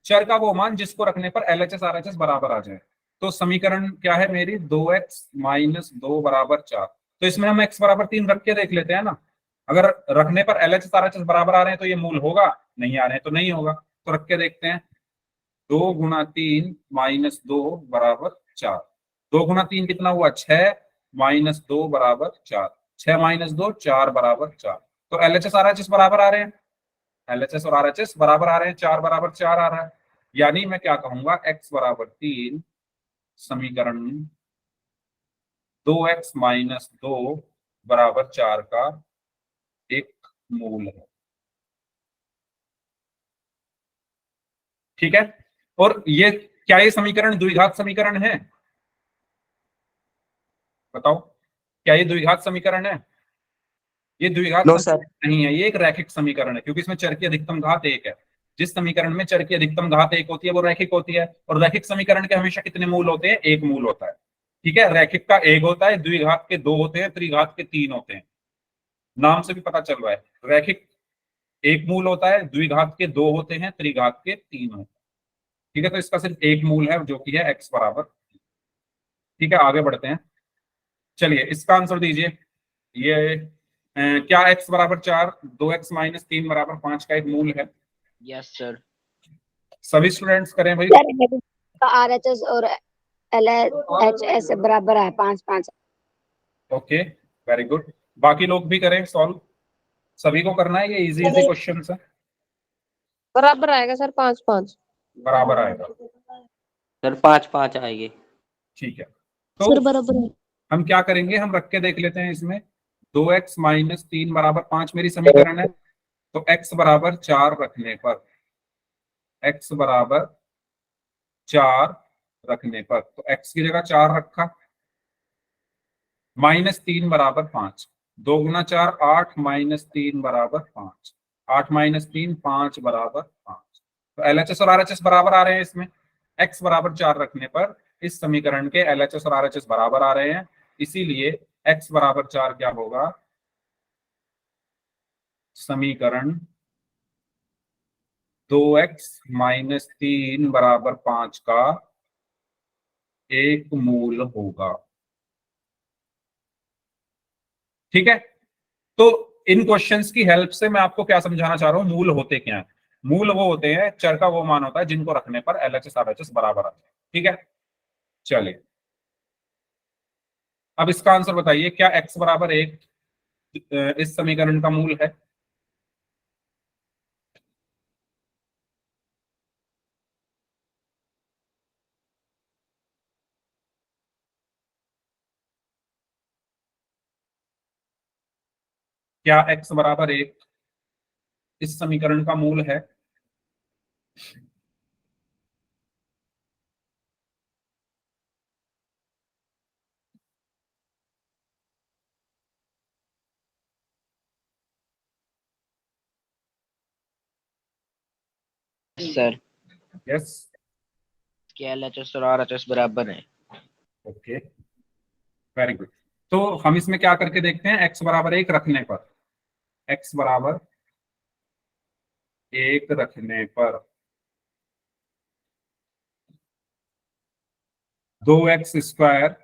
A: चर का वो मान जिसको रखने पर LHS RHS बराबर आ जाए। तो समीकरण क्या है मेरी? 2x - 2 बराबर 4। तो इसमें हम x बराबर 3 रख के देख लेते हैं ना। अगर रखने पर LHS RHS बराबर आ रहे हैं तो ये मूल होगा, नहीं आ रहे हैं तो नहीं होगा। तो रख के देखते हैं। 2 × 3 - 2 बराबर 4। 2 × 3 कितना हुआ? 6 - 2 बराबर 4। 6 - 2 4 बराबर 4। तो LHS RHS बराबर आ रहे हैं। LHS और RHS बराबर आ रहे हैं, 4 बराबर 4 आ रहा है। यानी मैं क्या कहूंगा, x बराबर 3 समीकरण 2x - 2 बराबर 4 का एक मूल है। ठीक है, और ये क्या ये समीकरण द्विघात समीकरण है? बताओ, क्या ये द्विघात समीकरण है? ये द्विघात
B: नो
A: समीकरण
B: सर।
A: नहीं है, ये एक रैखिक समीकरण है, क्योंकि इसमें चर की अधिकतम घात 1 है। जिस समीकरण में चर की अधिकतम घात 1 होती है वो रैखिक होती है। और रैखिक समीकरण के हमेशा कितने मूल होते हैं? 1 मूल होता है। ठीक है, रैखिक का 1 होता है, द्विघात के 2 होते हैं, त्रिघात के 3 होते हैं। नाम से भी पता चल रहा है, रैखिक 1 मूल होता है, द्विघात के 2 होते हैं, त्रिघात के 3 होते हैं। ठीक है, तो इसका सिर्फ 1 मूल है जो कि है x बराबर। ठीक है, आगे बढ़ते हैं। चलिए इसका आंसर दीजिए। ये क्या x बराबर 4 2x - 3 बराबर 5 का एक मूल है?
B: Yes sir.
A: सभी स्टूडेंट्स करें भाई।
F: सर RHS और LHS बराबर है 5-5।
A: Okay, very good. बाकी लोग भी करें सॉल्व। सभी को करना है, ये इजी इजी क्वेश्चन है।
D: बराबर आएगा सर 5-5।
A: बराबर आएगा।
B: सर 5-5 आएंगे।
A: ठीक है,
C: सर
A: तो
C: बराबर है।
A: हम क्या करेंगे, हम रख के देख लेते हैं इसमें। 2x - 3 बराबर 5 मेरी समीकरण है। तो x बराबर 4 रखने पर, x बराबर 4 रखने पर, तो x की जगह 4 रखा, -3 बराबर 5। 2 × 4 8 - 3 बराबर 5। 8 - 3 5 बराबर 5। तो LHS और RHS बराबर आ रहे हैं इसमें। x बराबर 4 रखने पर इस समीकरण के LHS और RHS बराबर आ रहे हैं, इसीलिए x बराबर 4 क्या होगा? समीकरण 2x - 3 बराबर 5 का एक मूल होगा। ठीक है, तो इन क्वेश्चंस की हेल्प से मैं आपको क्या समझाना चाह रहा हूं, मूल होते क्या है? मूल वो होते हैं, चर का वो मान होता है जिनको रखने पर LHS RHS बराबर आता है। ठीक है, चलिए अब इसका आंसर बताइए, क्या x बराबर 1 इस समीकरण का मूल है? क्या x बराबर 1 इस समीकरण का मूल है?
B: Sir yes.
A: यस,
B: क्या LHS और RHS बराबर है?
A: Okay, very good. तो हम इसमें क्या करके देखते हैं, x बराबर 1 रखने पर, x बराबर 1 रखने पर 2x²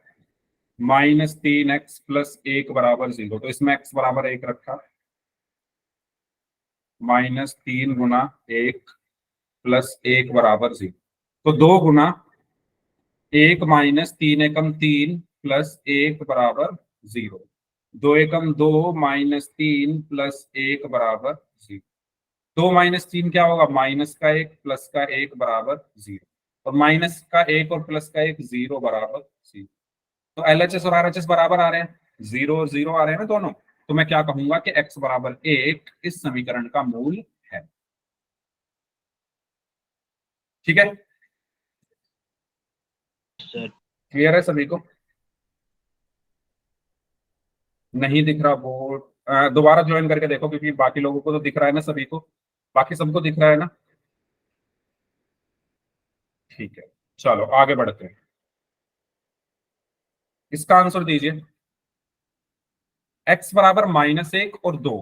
A: -3x + 1 बराबर 0। तो इसमें x बराबर 1 रखा, -3 × 1 + 1 बराबर 0। तो 2 गुना 1 - 3 एकम 3 + 1 बराबर 0। 2 एकम 2 -3 + 1 बराबर 0। 2 - 3 क्या होगा? -1 + 1 बराबर 0। और -1 और +1 0 बराबर 0। तो LHS और RHS बराबर आ रहे हैं, 0 और 0 आ रहे हैं ना दोनों। तो मैं क्या कहूंगा कि x बराबर 1 इस समीकरण का मूल है। ठीक है,
C: सर
A: क्लियर है सभी को? नहीं दिख रहा बोर्ड? दोबारा ज्वाइन करके देखो, क्योंकि बाकी लोगों को तो दिख रहा है ना, सभी को, बाकी सबको दिख रहा है ना? ठीक है, चलो आगे बढ़ते हैं। इसका आंसर दीजिए। x बराबर -1 और 2,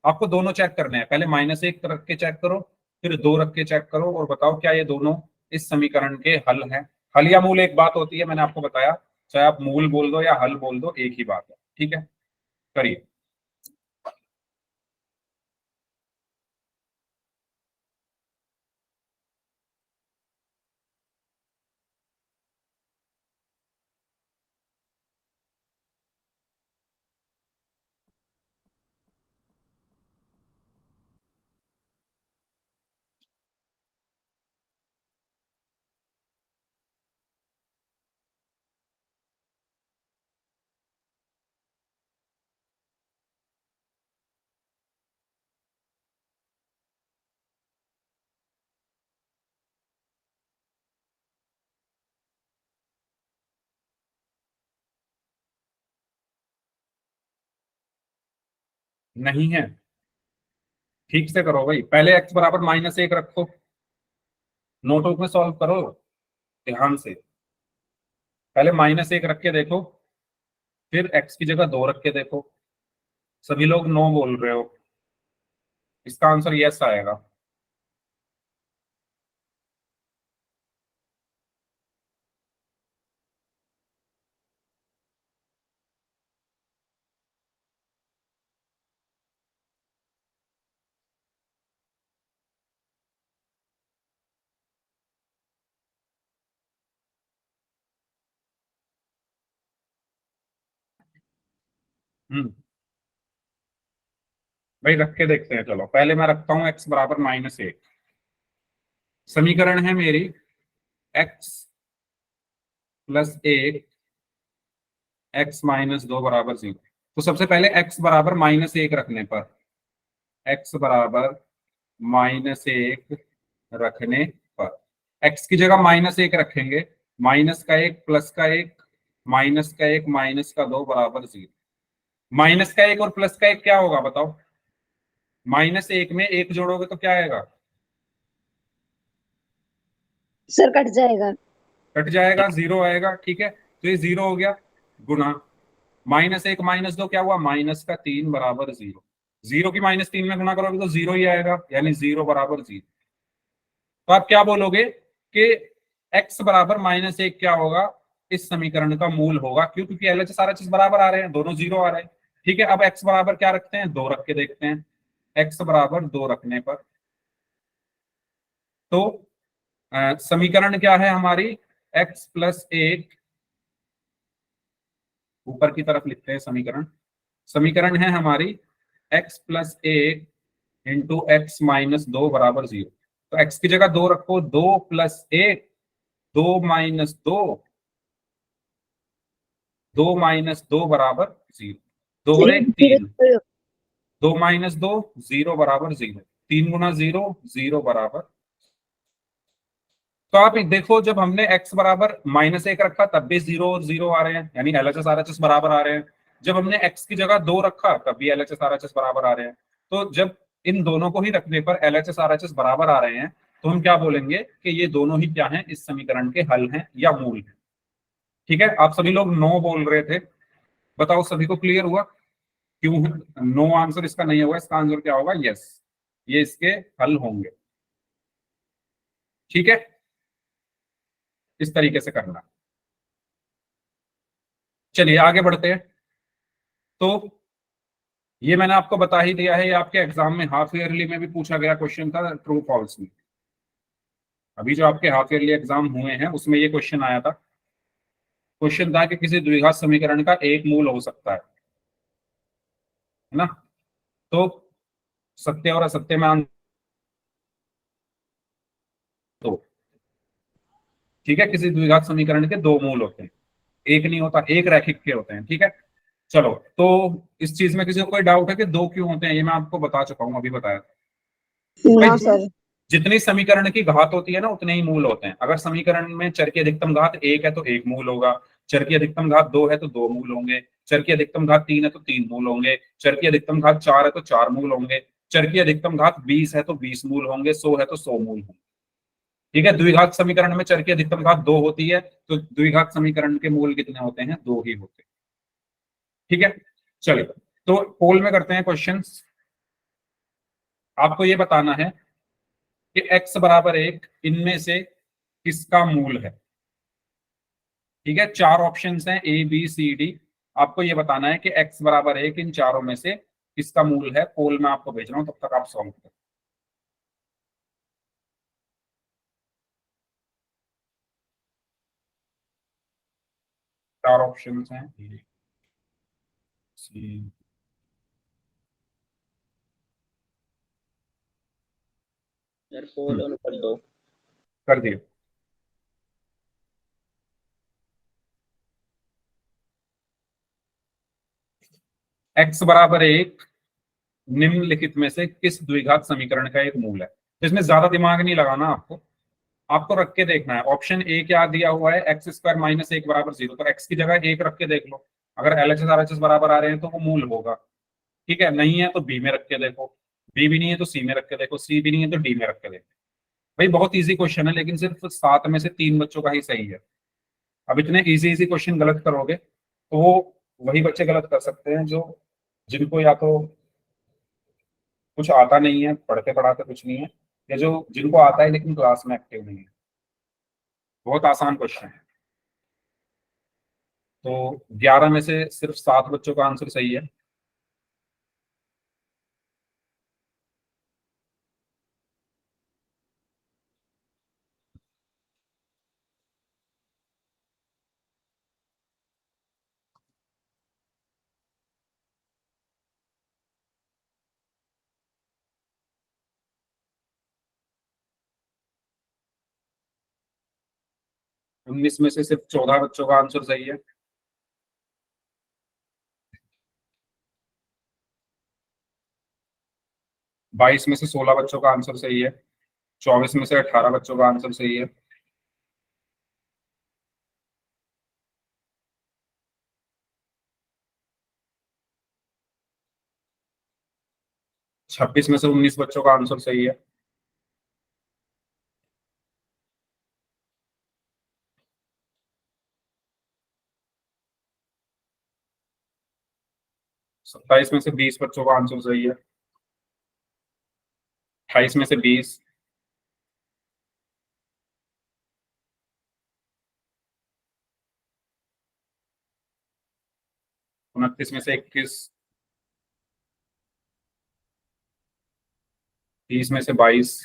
A: आपको दोनों चेक करने हैं। पहले -1 रख के चेक करो, फिर 2 रख के चेक करो, और बताओ क्या ये दोनों इस समीकरण के हल हैं। हल या मूल एक बात होती है, मैंने आपको बताया, चाहे आप मूल बोल दो या हल बोल दो, एक ही बात है। ठीक है, करिए। नहीं है? ठीक से करो भाई, पहले x बराबर -1 रखो, नोटबुक में सॉल्व करो ध्यान से। पहले -1 रख के देखो, फिर x की जगह 2 रख के देखो। सभी लोग नो बोल रहे हो, इसका आंसर यस आएगा। हम्म, भाई रख के देखते हैं। चलो पहले मैं रखता हूं x बराबर -1। समीकरण है मेरी x + 1 x - 2 बराबर 0। तो सबसे पहले x बराबर -1 रखने पर, x बराबर -1 रखने पर, x की जगह -1 रखेंगे, -1 +1 -1 -2 बराबर 0। -1 और +1 क्या होगा बताओ? -1 में 1 जोड़ोगे तो क्या आएगा?
F: सर कट जाएगा।
A: कट जाएगा, 0 आएगा। ठीक है, तो ये 0 हो गया। गुना -1 -2 क्या हुआ? -3 बराबर 0। 0 की -3 में गुना करोगे तो 0 ही आएगा, यानी 0 बराबर 0। तो आप क्या बोलोगे कि x बराबर -1 क्या होगा? इस समीकरण का मूल होगा। क्यों? क्योंकि LHS RHS बराबर आ रहे हैं, दोनों 0 आ रहे हैं। ठीक है, अब x बराबर क्या रखते हैं? 2 रख के देखते हैं। x बराबर 2 रखने पर, तो समीकरण क्या है हमारी? x + 1, ऊपर की तरफ लिखते हैं समीकरण। समीकरण है हमारी x + 1 × x - 2 बराबर 0। तो x की जगह 2 रखो, 2 + 1 2 - 2, 2 - 2 बराबर 0। 2 और 1 3, 2 - 2 0 बराबर 0। 3 गुना 0 0 बराबर। तो आप देखो, जब हमने x बराबर -1 रखा तब भी 0 और 0 आ रहे हैं, यानी LHS RHS बराबर आ रहे हैं। जब हमने x की जगह 2 रखा तब भी LHS RHS बराबर आ रहे हैं। तो जब इन दोनों को ही रखने पर LHS RHS बराबर आ रहे हैं, तो हम क्या बोलेंगे कि ये दोनों ही क्या हैं? इस समीकरण के हल हैं या मूल हैं। ठीक है, आप सभी लोग नो बोल रहे थे, बताओ सभी को क्लियर हुआ? क्यों नो आंसर इसका नहीं होगा? इसका आंसर क्या होगा? यस, ये इसके हल होंगे। ठीक है, इस तरीके से करना। चलिए आगे बढ़ते हैं। तो ये मैंने आपको बता ही दिया है, ये आपके एग्जाम में हाफ ईयरली में भी पूछा गया क्वेश्चन था, ट्रू फॉल्स में। अभी जो आपके हाफ ईयरली एग्जाम हुए हैं उसमें ये क्वेश्चन आया था। क्वेश्चन था कि किसी द्विघात समीकरण का एक मूल हो सकता है ना। तो सत्य और असत्य में आंसर दो। ठीक है, किसी द्विघात समीकरण के दो मूल होते हैं, एक नहीं होता, एक रैखिक के होते हैं। ठीक है, चलो, तो इस चीज में किसी को कोई डाउट है कि दो क्यों होते हैं? ये मैं आपको बता चुका हूं, अभी बताया था।
F: ना
A: भाई,
F: सर।
A: जितनी समीकरण की घात होती है ना उतने ही मूल होते हैं। अगर समीकरण में चर की अधिकतम घात एक है तो एक मूल होगा, चर की अधिकतम घात दो है तो दो मूल होंगे, चर की अधिकतम घात तीन है तो तीन मूल होंगे, चर की अधिकतम घात चार है तो चार मूल होंगे, चर की अधिकतम घात 20 है तो 20 मूल होंगे, 100 है तो 100 मूल होंगे। ठीक है, द्विघात समीकरण में चर की अधिकतम घात दो होती है तो द्विघात समीकरण के मूल कितने होते हैं? दो ही होते हैं। ठीक है, चलिए, तो पोल में करते हैं क्वेश्चंस। आपको ये बताना है कि x बराबर एक इनमें से किसका मूल है। ठीक है, चार ऑप्शंस हैं A B C D। आपको ये बताना है कि x बराबर एक इन चारों में से किसका मूल है। पोल में आपको भेज रहा हूं, तब तक आप सॉल्व करें। चार ऑप्शंस हैं A C।
C: Sir poll on कर दो।
A: कर दिए। x बराबर एक निम्नलिखित में से किस द्विघात समीकरण का एक मूल है। तो इसमें ज्यादा दिमाग नहीं लगाना आपको, आपको रख के देखना है। ऑप्शन ए क्या दिया हुआ है? एक्स स्क्वायर माइनस एक बराबर जीरो, तो एक्स की जगह एक रख के देख लो। अगर L H S R H S बराबर आ रहे हैं तो वो मूल होगा। ठीक है, नहीं है तो बी में रख के देखो, बी भी नहीं है तो सी में रख के देखो, सी भी नहीं है तो डी में रख के देखो। भाई बहुत इजी क्वेश्चन है, लेकिन सिर्फ 7 में से 3 बच्चों का ही सही है। अब इतने इजी इजी क्वेश्चन गलत करोगे तो वो वही बच्चे गलत कर सकते हैं जो जिनको या तो कुछ आता नहीं है, पढ़ते पढ़ाते कुछ नहीं है, या जो जिनको आता है लेकिन क्लास में एक्टिव नहीं है। बहुत आसान क्वेश्चन है। तो 11 में से सिर्फ 7 बच्चों का आंसर सही है। उन्नीस में से सिर्फ 14 बच्चों का आंसर सही है। बाईस में से 16 बच्चों का आंसर सही है। 24 में से 18 बच्चों का आंसर सही है। छब्बीस में से 19 बच्चों का आंसर सही है। सत्ताईस में से 20 बच्चों का आंसर सही है। 28 में से 20। उनतीस में से 21। 30 में से 22।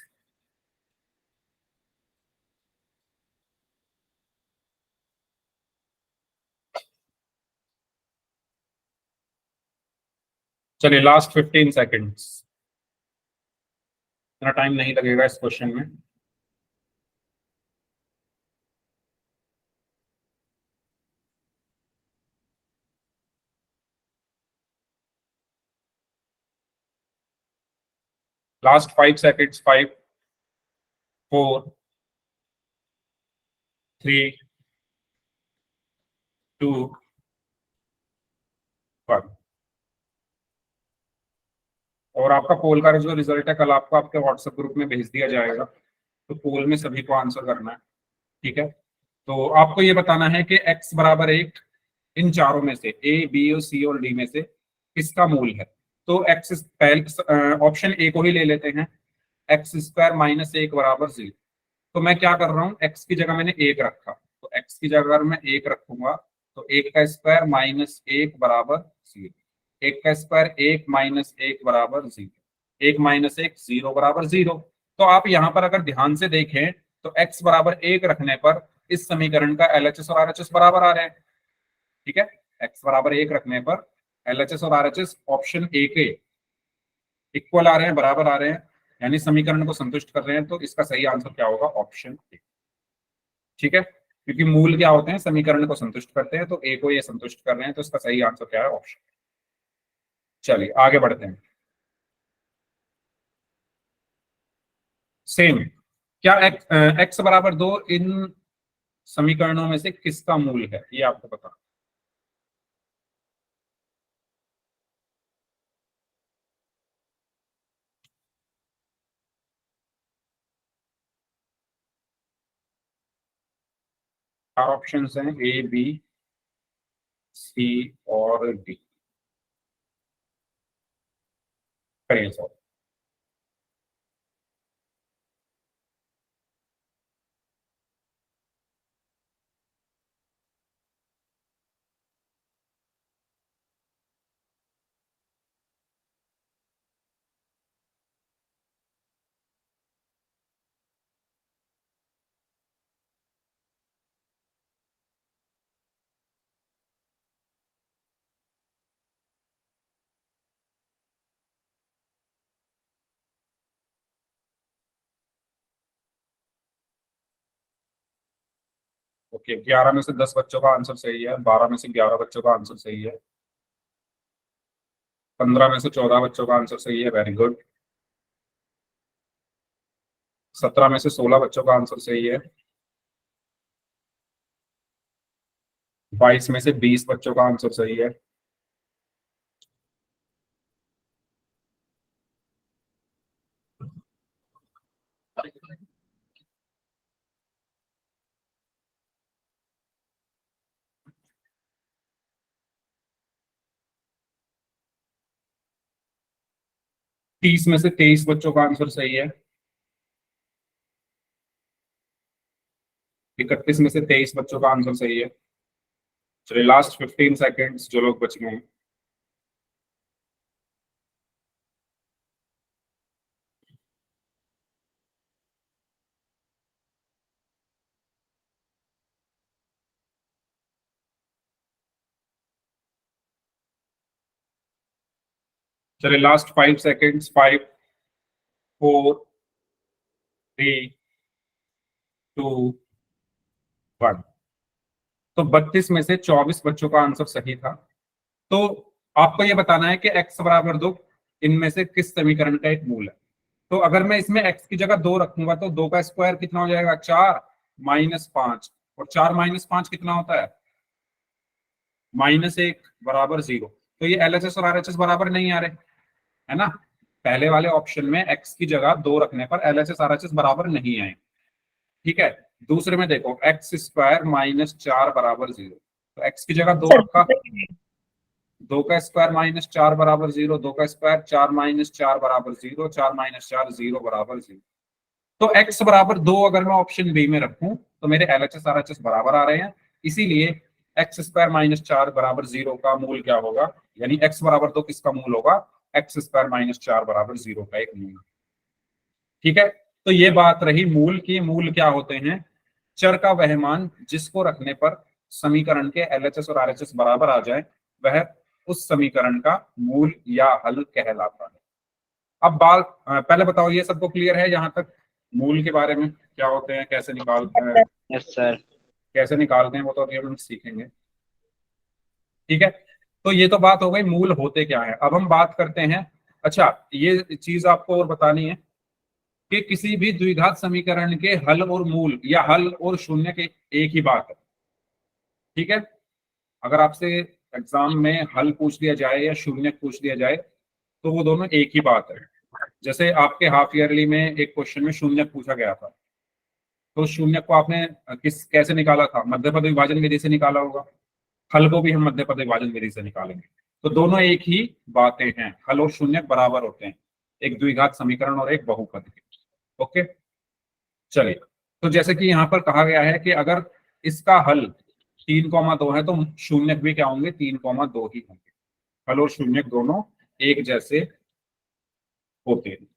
A: चलिए, लास्ट 15 सेकेंड्स। इतना टाइम नहीं लगेगा इस क्वेश्चन में। Last 5 seconds. 5 4 3 2 1। और आपका पोल का जो रिजल्ट है कल आपको आपके व्हाट्सएप ग्रुप में भेज दिया जाएगा। तो पोल में सभी को आंसर करना है। ठीक है, तो आपको ये बताना है कि x बराबर एक इन चारों में से A B और C और D में से किसका मूल है। तो x पहले ऑप्शन ए को ही ले लेते हैं। एक्स स्क्वायर माइनस एक बराबर जीरो। तो मैं क्या कर रहा हूँ, x की जगह मैंने एक रखा, तो x की जगह अगर मैं एक रखूंगा तो एक का स्क्वायर माइनस एक बराबर जीरो। 1 का स्क्वायर 1 माइनस 1 बराबर 0, 1 माइनस 1 0 बराबर 0। तो आप यहाँ पर अगर ध्यान से देखें तो x बराबर 1 रखने पर इस समीकरण का LHS और RHS बराबर आ रहे हैं। ठीक है, x बराबर 1 रखने पर LHS और RHS ऑप्शन ए के इक्वल आ रहे हैं, बराबर आ रहे हैं, यानी समीकरण को संतुष्ट कर रहे हैं। तो इसका सही आंसर क्या होगा? Option A. ठीक है, क्योंकि मूल क्या होते हैं? समीकरण को संतुष्ट करते हैं, तो ए को ये संतुष्ट कर रहे हैं, तो इसका सही आंसर क्या है? ऑप्शन। चलिए आगे बढ़ते हैं। सेम, क्या x बराबर 2 इन समीकरणों में से किसका मूल है? ये आपको पता। चार ऑप्शंस हैं, ए बी सी और डी। करिए सर। ओके, 11 में से 10 बच्चों का आंसर सही है, 12 में से 11 बच्चों का आंसर सही है, 15 में से 14 बच्चों का आंसर सही है, वेरी गुड। 17 में से 16 बच्चों का आंसर सही है, 22 में से 20 बच्चों का आंसर सही है, 30 में से 23 बच्चों का आंसर सही है, 31 में से 23 बच्चों का आंसर सही है। चलिए लास्ट 15 सेकेंड्स जो लोग बच गए हैं। चलिए लास्ट 5 सेकेंड्स, 5 4 3 2 1। तो 32 में से 24 बच्चों का आंसर सही था। तो आपको ये बताना है कि x बराबर 2 इनमें से किस समीकरण का एक मूल है। तो अगर मैं इसमें x की जगह 2 रखूंगा तो 2 का स्क्वायर कितना हो जाएगा? 4 माइनस 5, और 4 माइनस 5 कितना होता है? -1 बराबर 0। तो ये LHS और RHS बराबर नहीं आ रहे, है ना। पहले वाले ऑप्शन में x की जगह 2 रखने पर LHS RHS बराबर नहीं आए। ठीक है, दूसरे में देखो x स्क्वायर -4 बराबर 0। तो x की जगह 2 रखा, 2 का स्क्वायर -4 बराबर 0, 2 का स्क्वायर 4 -4 बराबर 0, 4 -4 0 बराबर 0। तो x बराबर 2 अगर मैं ऑप्शन बी में रखूं तो मेरे LHS RHS बराबर आ रहे हैं, इसीलिए x स्क्वायर -4 बराबर 0 का मूल क्या होगा? यानी x बराबर 2 किसका मूल होगा? x स्क्वायर -4 बराबर 0 का एक मूल। ठीक है, तो ये बात रही मूल की। मूल क्या होते हैं? चर का वह मान जिसको रखने पर समीकरण के LHS और RHS बराबर आ जाए, वह उस समीकरण का मूल या हल कहलाता है। अब बात पहले बताओ, ये सबको क्लियर है यहाँ तक? मूल के बारे में क्या होते हैं, कैसे निकालते हैं,
B: यस सर।
A: कैसे निकालते हैं, वो तो अभी हम सीखेंगे। ठीक है, तो ये तो बात हो गई मूल होते क्या है। अब हम बात करते हैं, अच्छा ये चीज आपको और बतानी है कि किसी भी द्विघात समीकरण के हल और मूल या हल और शून्य के एक ही बात है। ठीक है, अगर आपसे एग्जाम में हल पूछ लिया जाए या शून्य पूछ लिया जाए तो वो दोनों एक ही बात है। जैसे आपके हाफ ईयरली में एक क्वेश्चन में शून्य पूछा गया था, तो शून्य को आपने कैसे निकाला था? मध्य पद विभाजन विधि से निकाला होगा। हल को भी हम मध्य पद विभाजन विधि से निकालेंगे। तो दोनों एक ही बातें हैं, हल और शून्य बराबर होते हैं, एक द्विघात समीकरण और एक बहुपद के। ओके, चलिए, तो जैसे कि यहाँ पर कहा गया है कि अगर इसका हल 3,2 है तो शून्य भी क्या होंगे? 3,2 ही होंगे। हल और शून्यक दोनों एक जैसे होते हैं।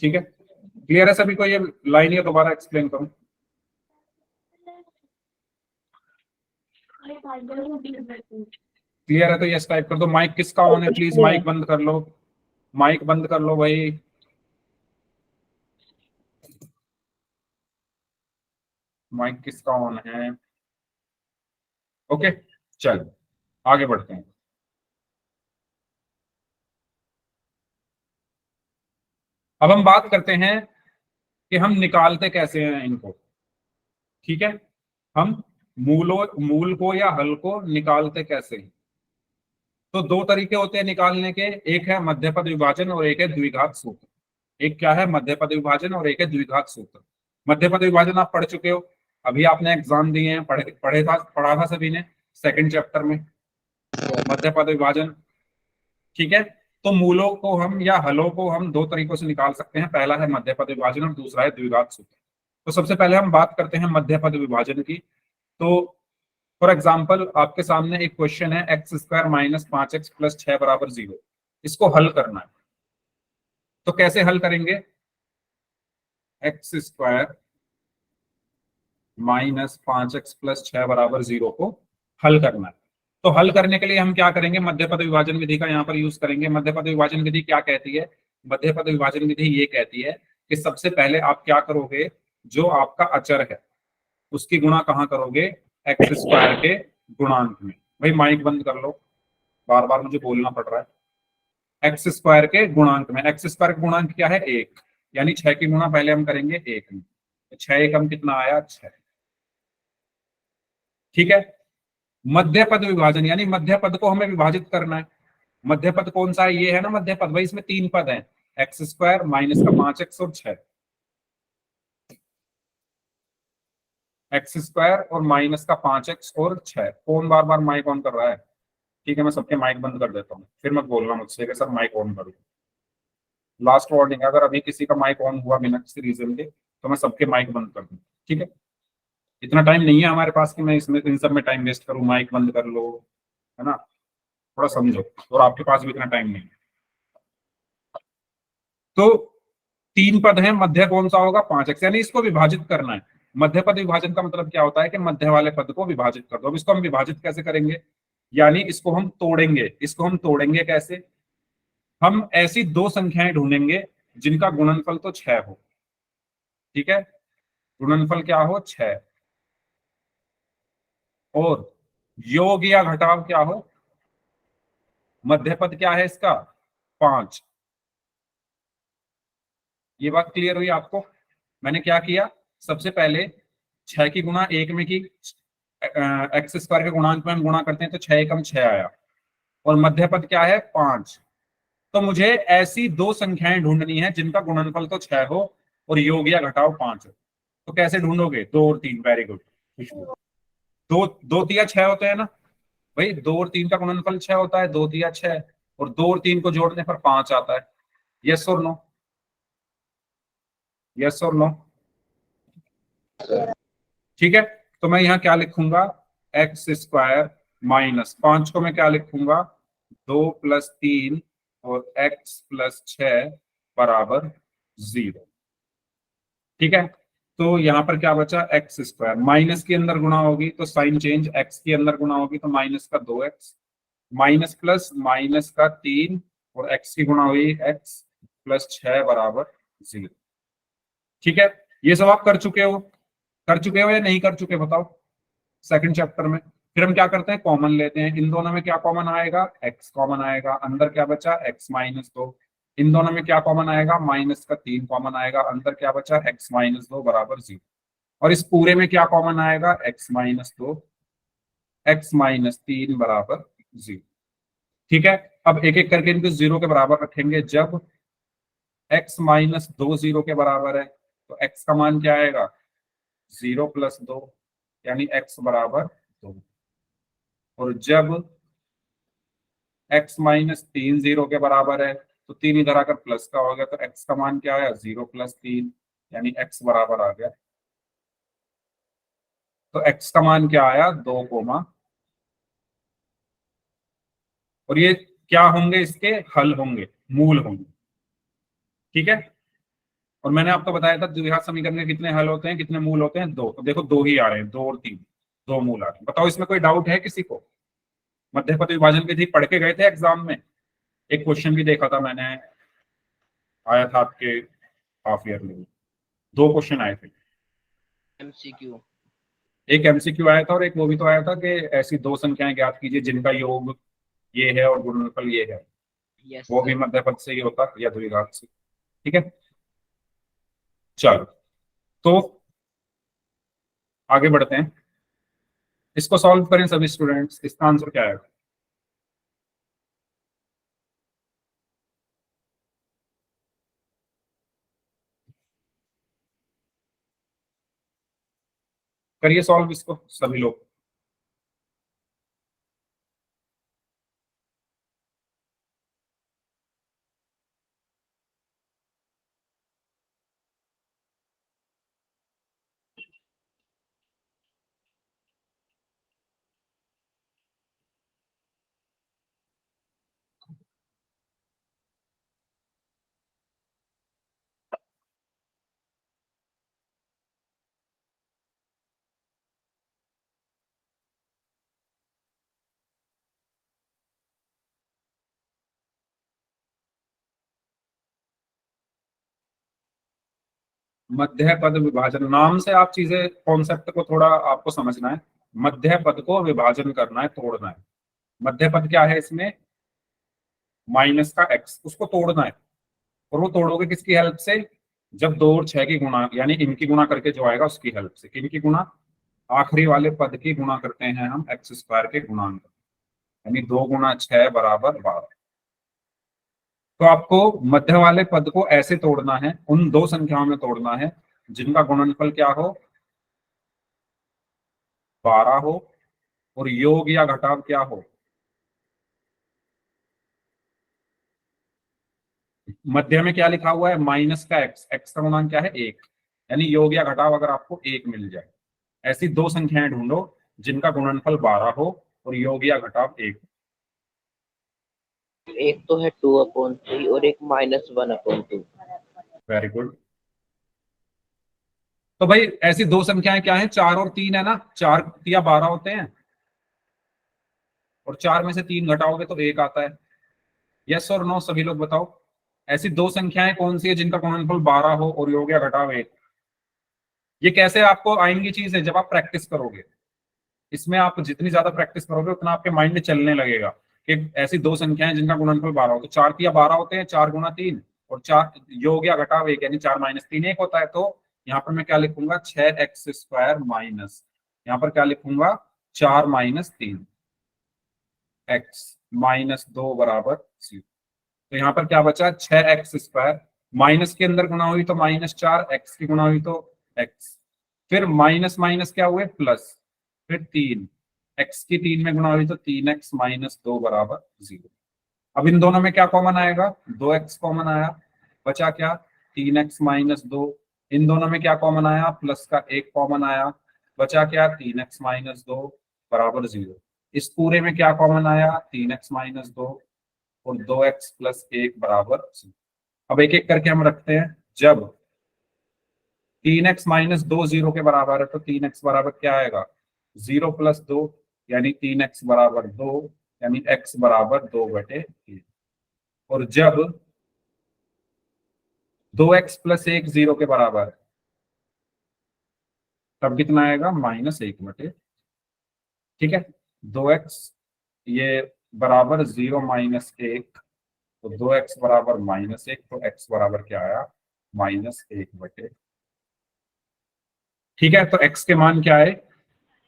A: ठीक है, क्लियर है सभी को? ये लाइन ये दोबारा एक्सप्लेन करूं? क्लियर है तो यस टाइप कर दो। माइक किसका ऑन है? प्लीज माइक बंद कर लो, माइक बंद कर लो भाई। माइक किसका ऑन है? ओके, चल आगे बढ़ते हैं। अब हम बात करते हैं कि हम निकालते कैसे हैं इनको। ठीक है, हम मूल को या हल को निकालते कैसे हैं? तो दो तरीके होते हैं निकालने के, एक है मध्यपद विभाजन और एक है द्विघात सूत्र। एक क्या है? मध्यपद विभाजन और एक है द्विघात सूत्र। मध्यपद विभाजन आप पढ़ चुके हो, अभी आपने एग्जाम दिए हैं, पढ़ा था सभी ने सेकंड चैप्टर में मध्यपद विभाजन। ठीक है, तो मूलों को हम या हलों को हम दो तरीकों से निकाल सकते हैं, पहला है मध्यपद विभाजन और दूसरा है द्विघात सूत्र। तो सबसे पहले हम बात करते हैं मध्यपद विभाजन की। तो फॉर एग्जाम्पल आपके सामने एक क्वेश्चन है, x square minus 5x plus 6 बराबर 0। इसको हल करना है, तो कैसे हल करेंगे? X square minus 5x plus 6 बराबर 0 को हल करना है। तो हल करने के लिए हम क्या करेंगे? मध्यपद विभाजन विधि का यहाँ पर यूज करेंगे। मध्यपद विभाजन विधि क्या कहती है? मध्यपद विभाजन विधि ये कहती है कि सबसे पहले आप क्या करोगे, जो आपका अचर है उसकी गुणा कहाँ करोगे? एक्स स्क्वायर के गुणांक में। भाई माइक बंद कर लो, बार बार मुझे बोलना पड़ रहा है। एक्स स्क्वायर के गुणांक में, एक्स स्क्वायर का गुणांक क्या है? 1, यानी 6 की गुणा पहले हम करेंगे 1 में। 6 एकम कितना आया? 6। ठीक है, मध्यपद विभाजन यानी मध्य पद को हमें विभाजित करना है। मध्य पद कौन सा है? ये है ना मध्य पद। भाई इसमें 3 पद हैं, एक्स स्क्वायर माइनस का 5x और 6। एक्स स्क्वायर और माइनस का 5x और 6। कौन बार बार माइक ऑन कर रहा है? ठीक है, मैं सबके माइक बंद कर देता हूँ, फिर मत बोलना मुझसे कि सर माइक ऑन करो। लास्ट वार्निंग, अगर अभी किसी का माइक ऑन हुआ बिना किसी रीजन के तो मैं सबके माइक बंद कर दूँ। ठीक है, इतना टाइम नहीं है हमारे पास कि मैं इसमें इन सब में टाइम वेस्ट करूँ। माइक बंद कर लो, है ना, थोड़ा समझो, और आपके पास भी इतना टाइम नहीं है। तो 3 पद हैं, मध्य कौन सा होगा? 5x, यानी इसको विभाजित करना है। मध्य पद विभाजन का मतलब क्या होता है कि मध्य वाले पद को विभाजित कर दो। अब इसको हम विभाजित कैसे करेंगे? यानी इसको हम तोड़ेंगे। इसको हम तोड़ेंगे कैसे? हम ऐसी दो संख्याएं ढूंढेंगे जिनका गुणनफल तो 6 हो। ठीक है, गुणनफल क्या हो? 6, और योग या घटाव क्या हो? मध्य पद क्या है इसका? 5। ये बात क्लियर हुई आपको? मैंने क्या किया? सबसे पहले 6 की गुणा 1 में की, एक्स स्क्वायर के गुणांक में हम गुणा करते हैं तो 6 एकम 6 आया, और मध्य पद क्या है? 5। तो मुझे ऐसी दो संख्याएं ढूंढनी है जिनका गुणनफल तो 6 हो और योग या घटाव 5 हो। तो कैसे ढूंढोगे? 2 और 3। Very good. दो दो तिया 6 होते हैं ना भाई, 2 और 3 का गुणनफल 6 होता है, 2 तिया 6, और 2 और 3 को जोड़ने पर 5 आता है। यस और नो? यस और नो? ठीक है, तो मैं यहाँ क्या लिखूंगा? एक्स स्क्वायर माइनस 5 को मैं क्या लिखूंगा? 2 प्लस 3 और एक्स प्लस 6 बराबर 0। ठीक है, तो यहाँ पर क्या बचा? एक्स स्क्वायर, माइनस के अंदर गुणा होगी तो साइन चेंज, एक्स के अंदर गुणा होगी तो माइनस का 2x, माइनस प्लस माइनस का 3, और एक्स की गुणा हुई एक्स प्लस 6 बराबर 0। ठीक है, ये सब आप कर चुके हो? कर चुके हो या नहीं कर चुके बताओ? सेकंड चैप्टर में। फिर हम क्या करते हैं? कॉमन लेते हैं। इन दोनों में क्या कॉमन आएगा? x कॉमन आएगा। अंदर क्या बचा? x minus 2। इन दोनों में क्या कॉमन आएगा? माइनस का 3 कॉमन आएगा। अंदर क्या बचा? x माइनस 2 बराबर 0। और इस पूरे में क्या कॉमन आएगा? x माइनस 2, x माइनस 3 बराबर 0। ठीक है, अब एक एक करके इनको 0 के बराबर रखेंगे। जब x माइनस 2 0 के बराबर है तो x का मान क्या आएगा? 0 प्लस 2, यानी x बराबर 2। और जब x माइनस 3 0 के बराबर है तो 3 इधर आकर प्लस का हो गया, तो x का मान क्या आया? 0 प्लस 3, यानी x बराबर आ गया। तो x का मान क्या आया? 2, और ये क्या होंगे, इसके हल होंगे, मूल होंगे। ठीक है, और मैंने आपको बताया था द्विघात समीकरण के कितने हल होते हैं, कितने मूल होते हैं, दो। तो देखो दो ही आ रहे हैं, 2 और 3, 2 मूल आ रहे हैं। बताओ इसमें कोई डाउट है किसी को? मध्य पद विभाजन विधि पढ़ के गए थे एग्जाम में, एक क्वेश्चन भी देखा था मैंने, आया था आपके हाफ ईयर में, 2 क्वेश्चन आए थे।
B: MCQ।
A: एक एमसीक्यू आया था और एक वो भी तो आया था कि ऐसी 2 संख्याएं ज्ञात कीजिए जिनका योग ये है और गुणनफल ये है।
B: यस
A: वो भी मध्य पद से ही होता या द्विघात से। ठीक है, चलो तो आगे बढ़ते हैं, इसको सॉल्व करें सभी स्टूडेंट्स। इसका आंसर क्या आएगा? करिए सॉल्व इसको सभी लोग। मध्य पद विभाजन, नाम से आप चीजें, कॉन्सेप्ट को थोड़ा आपको समझना है। मध्य पद को विभाजन करना है, तोड़ना है। मध्य पद क्या है इसमें? माइनस का x, उसको तोड़ना है। और वो तोड़ोगे किसकी हेल्प से? जब 2 और 6 की गुणा, यानी इनकी गुणा करके जो आएगा उसकी हेल्प से। किनकी गुणा? आखिरी वाले पद की गुणा करते हैं हम x² के गुणांक, यानी 2 गुणा 6 बराबर 12। तो आपको मध्य वाले पद को ऐसे तोड़ना है, उन 2 संख्याओं में तोड़ना है जिनका गुणनफल क्या हो? 12 हो, और योग या घटाव क्या हो? मध्य में क्या लिखा हुआ है? माइनस का x, x का गुणांक क्या है? 1, यानी योग या घटाव अगर आपको 1 मिल जाए, ऐसी 2 संख्याएं ढूंढो जिनका गुणनफल 12 हो और योग या घटाव 1।
B: एक तो है 2/3 और एक -1/2।
A: Very good. तो भाई ऐसी 2 संख्याएं क्या हैं? 4 और 3 है ना, 4 या 12 होते हैं, और 4 में से 3 घटाओगे तो 1 आता है। यस और नो सभी लोग बताओ, ऐसी 2 संख्याएं कौन सी है जिनका गुणनफल 12 हो और योग या घटाव 1? ये कैसे आपको आएंगी चीजें? जब आप प्रैक्टिस करोगे, इसमें आप जितनी ज्यादा प्रैक्टिस करोगे उतना आपके माइंड में चलने लगेगा कि ऐसी 2 संख्याएं जिनका गुणनफल 12 हो। तो 4 या 12 होते हैं, 4 गुणा 3, और 4 योग या घटाव 1, यानी 4 - 3 1 होता है। तो यहाँ पर मैं क्या लिखूंगा? 6x² माइनस, यहाँ पर क्या लिखूंगा? 4 - 3 x -2 बराबर 0। तो यहाँ पर क्या बचा? 6x², माइनस के अंदर गुणा हुई तो -4, x की गुणा हुई तो x, फिर माइनस माइनस क्या हुए? प्लस, फिर 3, x की 3 में गुणा हुई तो 3x -2 बराबर 0। अब इन दोनों में क्या कॉमन आएगा? 2x कॉमन आया, बचा क्या? 3x -2। इन दोनों में क्या कॉमन आया? प्लस का 1 कॉमन आया, बचा क्या? 3x -2 बराबर 0। इस पूरे में क्या कॉमन आया? 3x -2 और 2x + 1 बराबर 0। अब एक एक करके हम रखते हैं। जब 3x -2 0 के बराबर है तो 3x बराबर क्या आएगा? 0 + 2, यानी 3x बराबर 2, यानी x बराबर 2/3। और जब 2x + 1 0 के बराबर, तब कितना आएगा? -1/। ठीक है, 2x ये बराबर 0 - 1, तो 2x बराबर -1, तो x बराबर क्या आया? -1/। ठीक है, तो x के मान क्या है?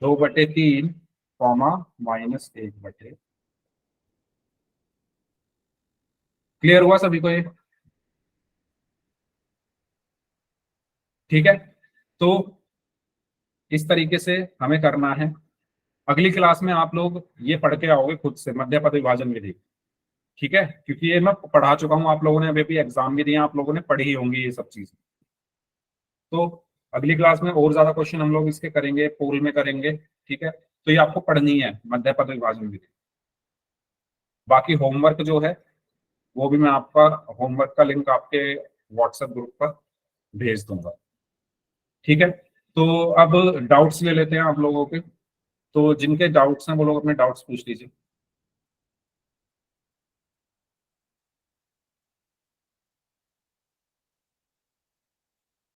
A: 2/3, -1/। क्लियर हुआ सभी को ये? ठीक है, तो इस तरीके से हमें करना है। अगली क्लास में आप लोग ये पढ़ के आओगे खुद से, मध्य पद विभाजन विधि। ठीक है, क्योंकि ये मैं पढ़ा चुका हूं, आप लोगों ने अभी भी एग्जाम भी दिया, आप लोगों ने पढ़ी होंगी ये सब चीजें। तो अगली क्लास में और ज्यादा क्वेश्चन हम लोग इसके करेंगे, पोल में करेंगे। ठीक है, तो ये आपको पढ़नी है, मध्य पद विभाजन विधि। बाकी होमवर्क जो है वो भी मैं आपका होमवर्क का लिंक आपके व्हाट्सएप ग्रुप पर भेज दूंगा, ठीक है। तो अब डाउट्स ले लेते हैं आप लोगों के। तो जिनके डाउट्स हैं वो लोग अपने डाउट्स पूछ लीजिए।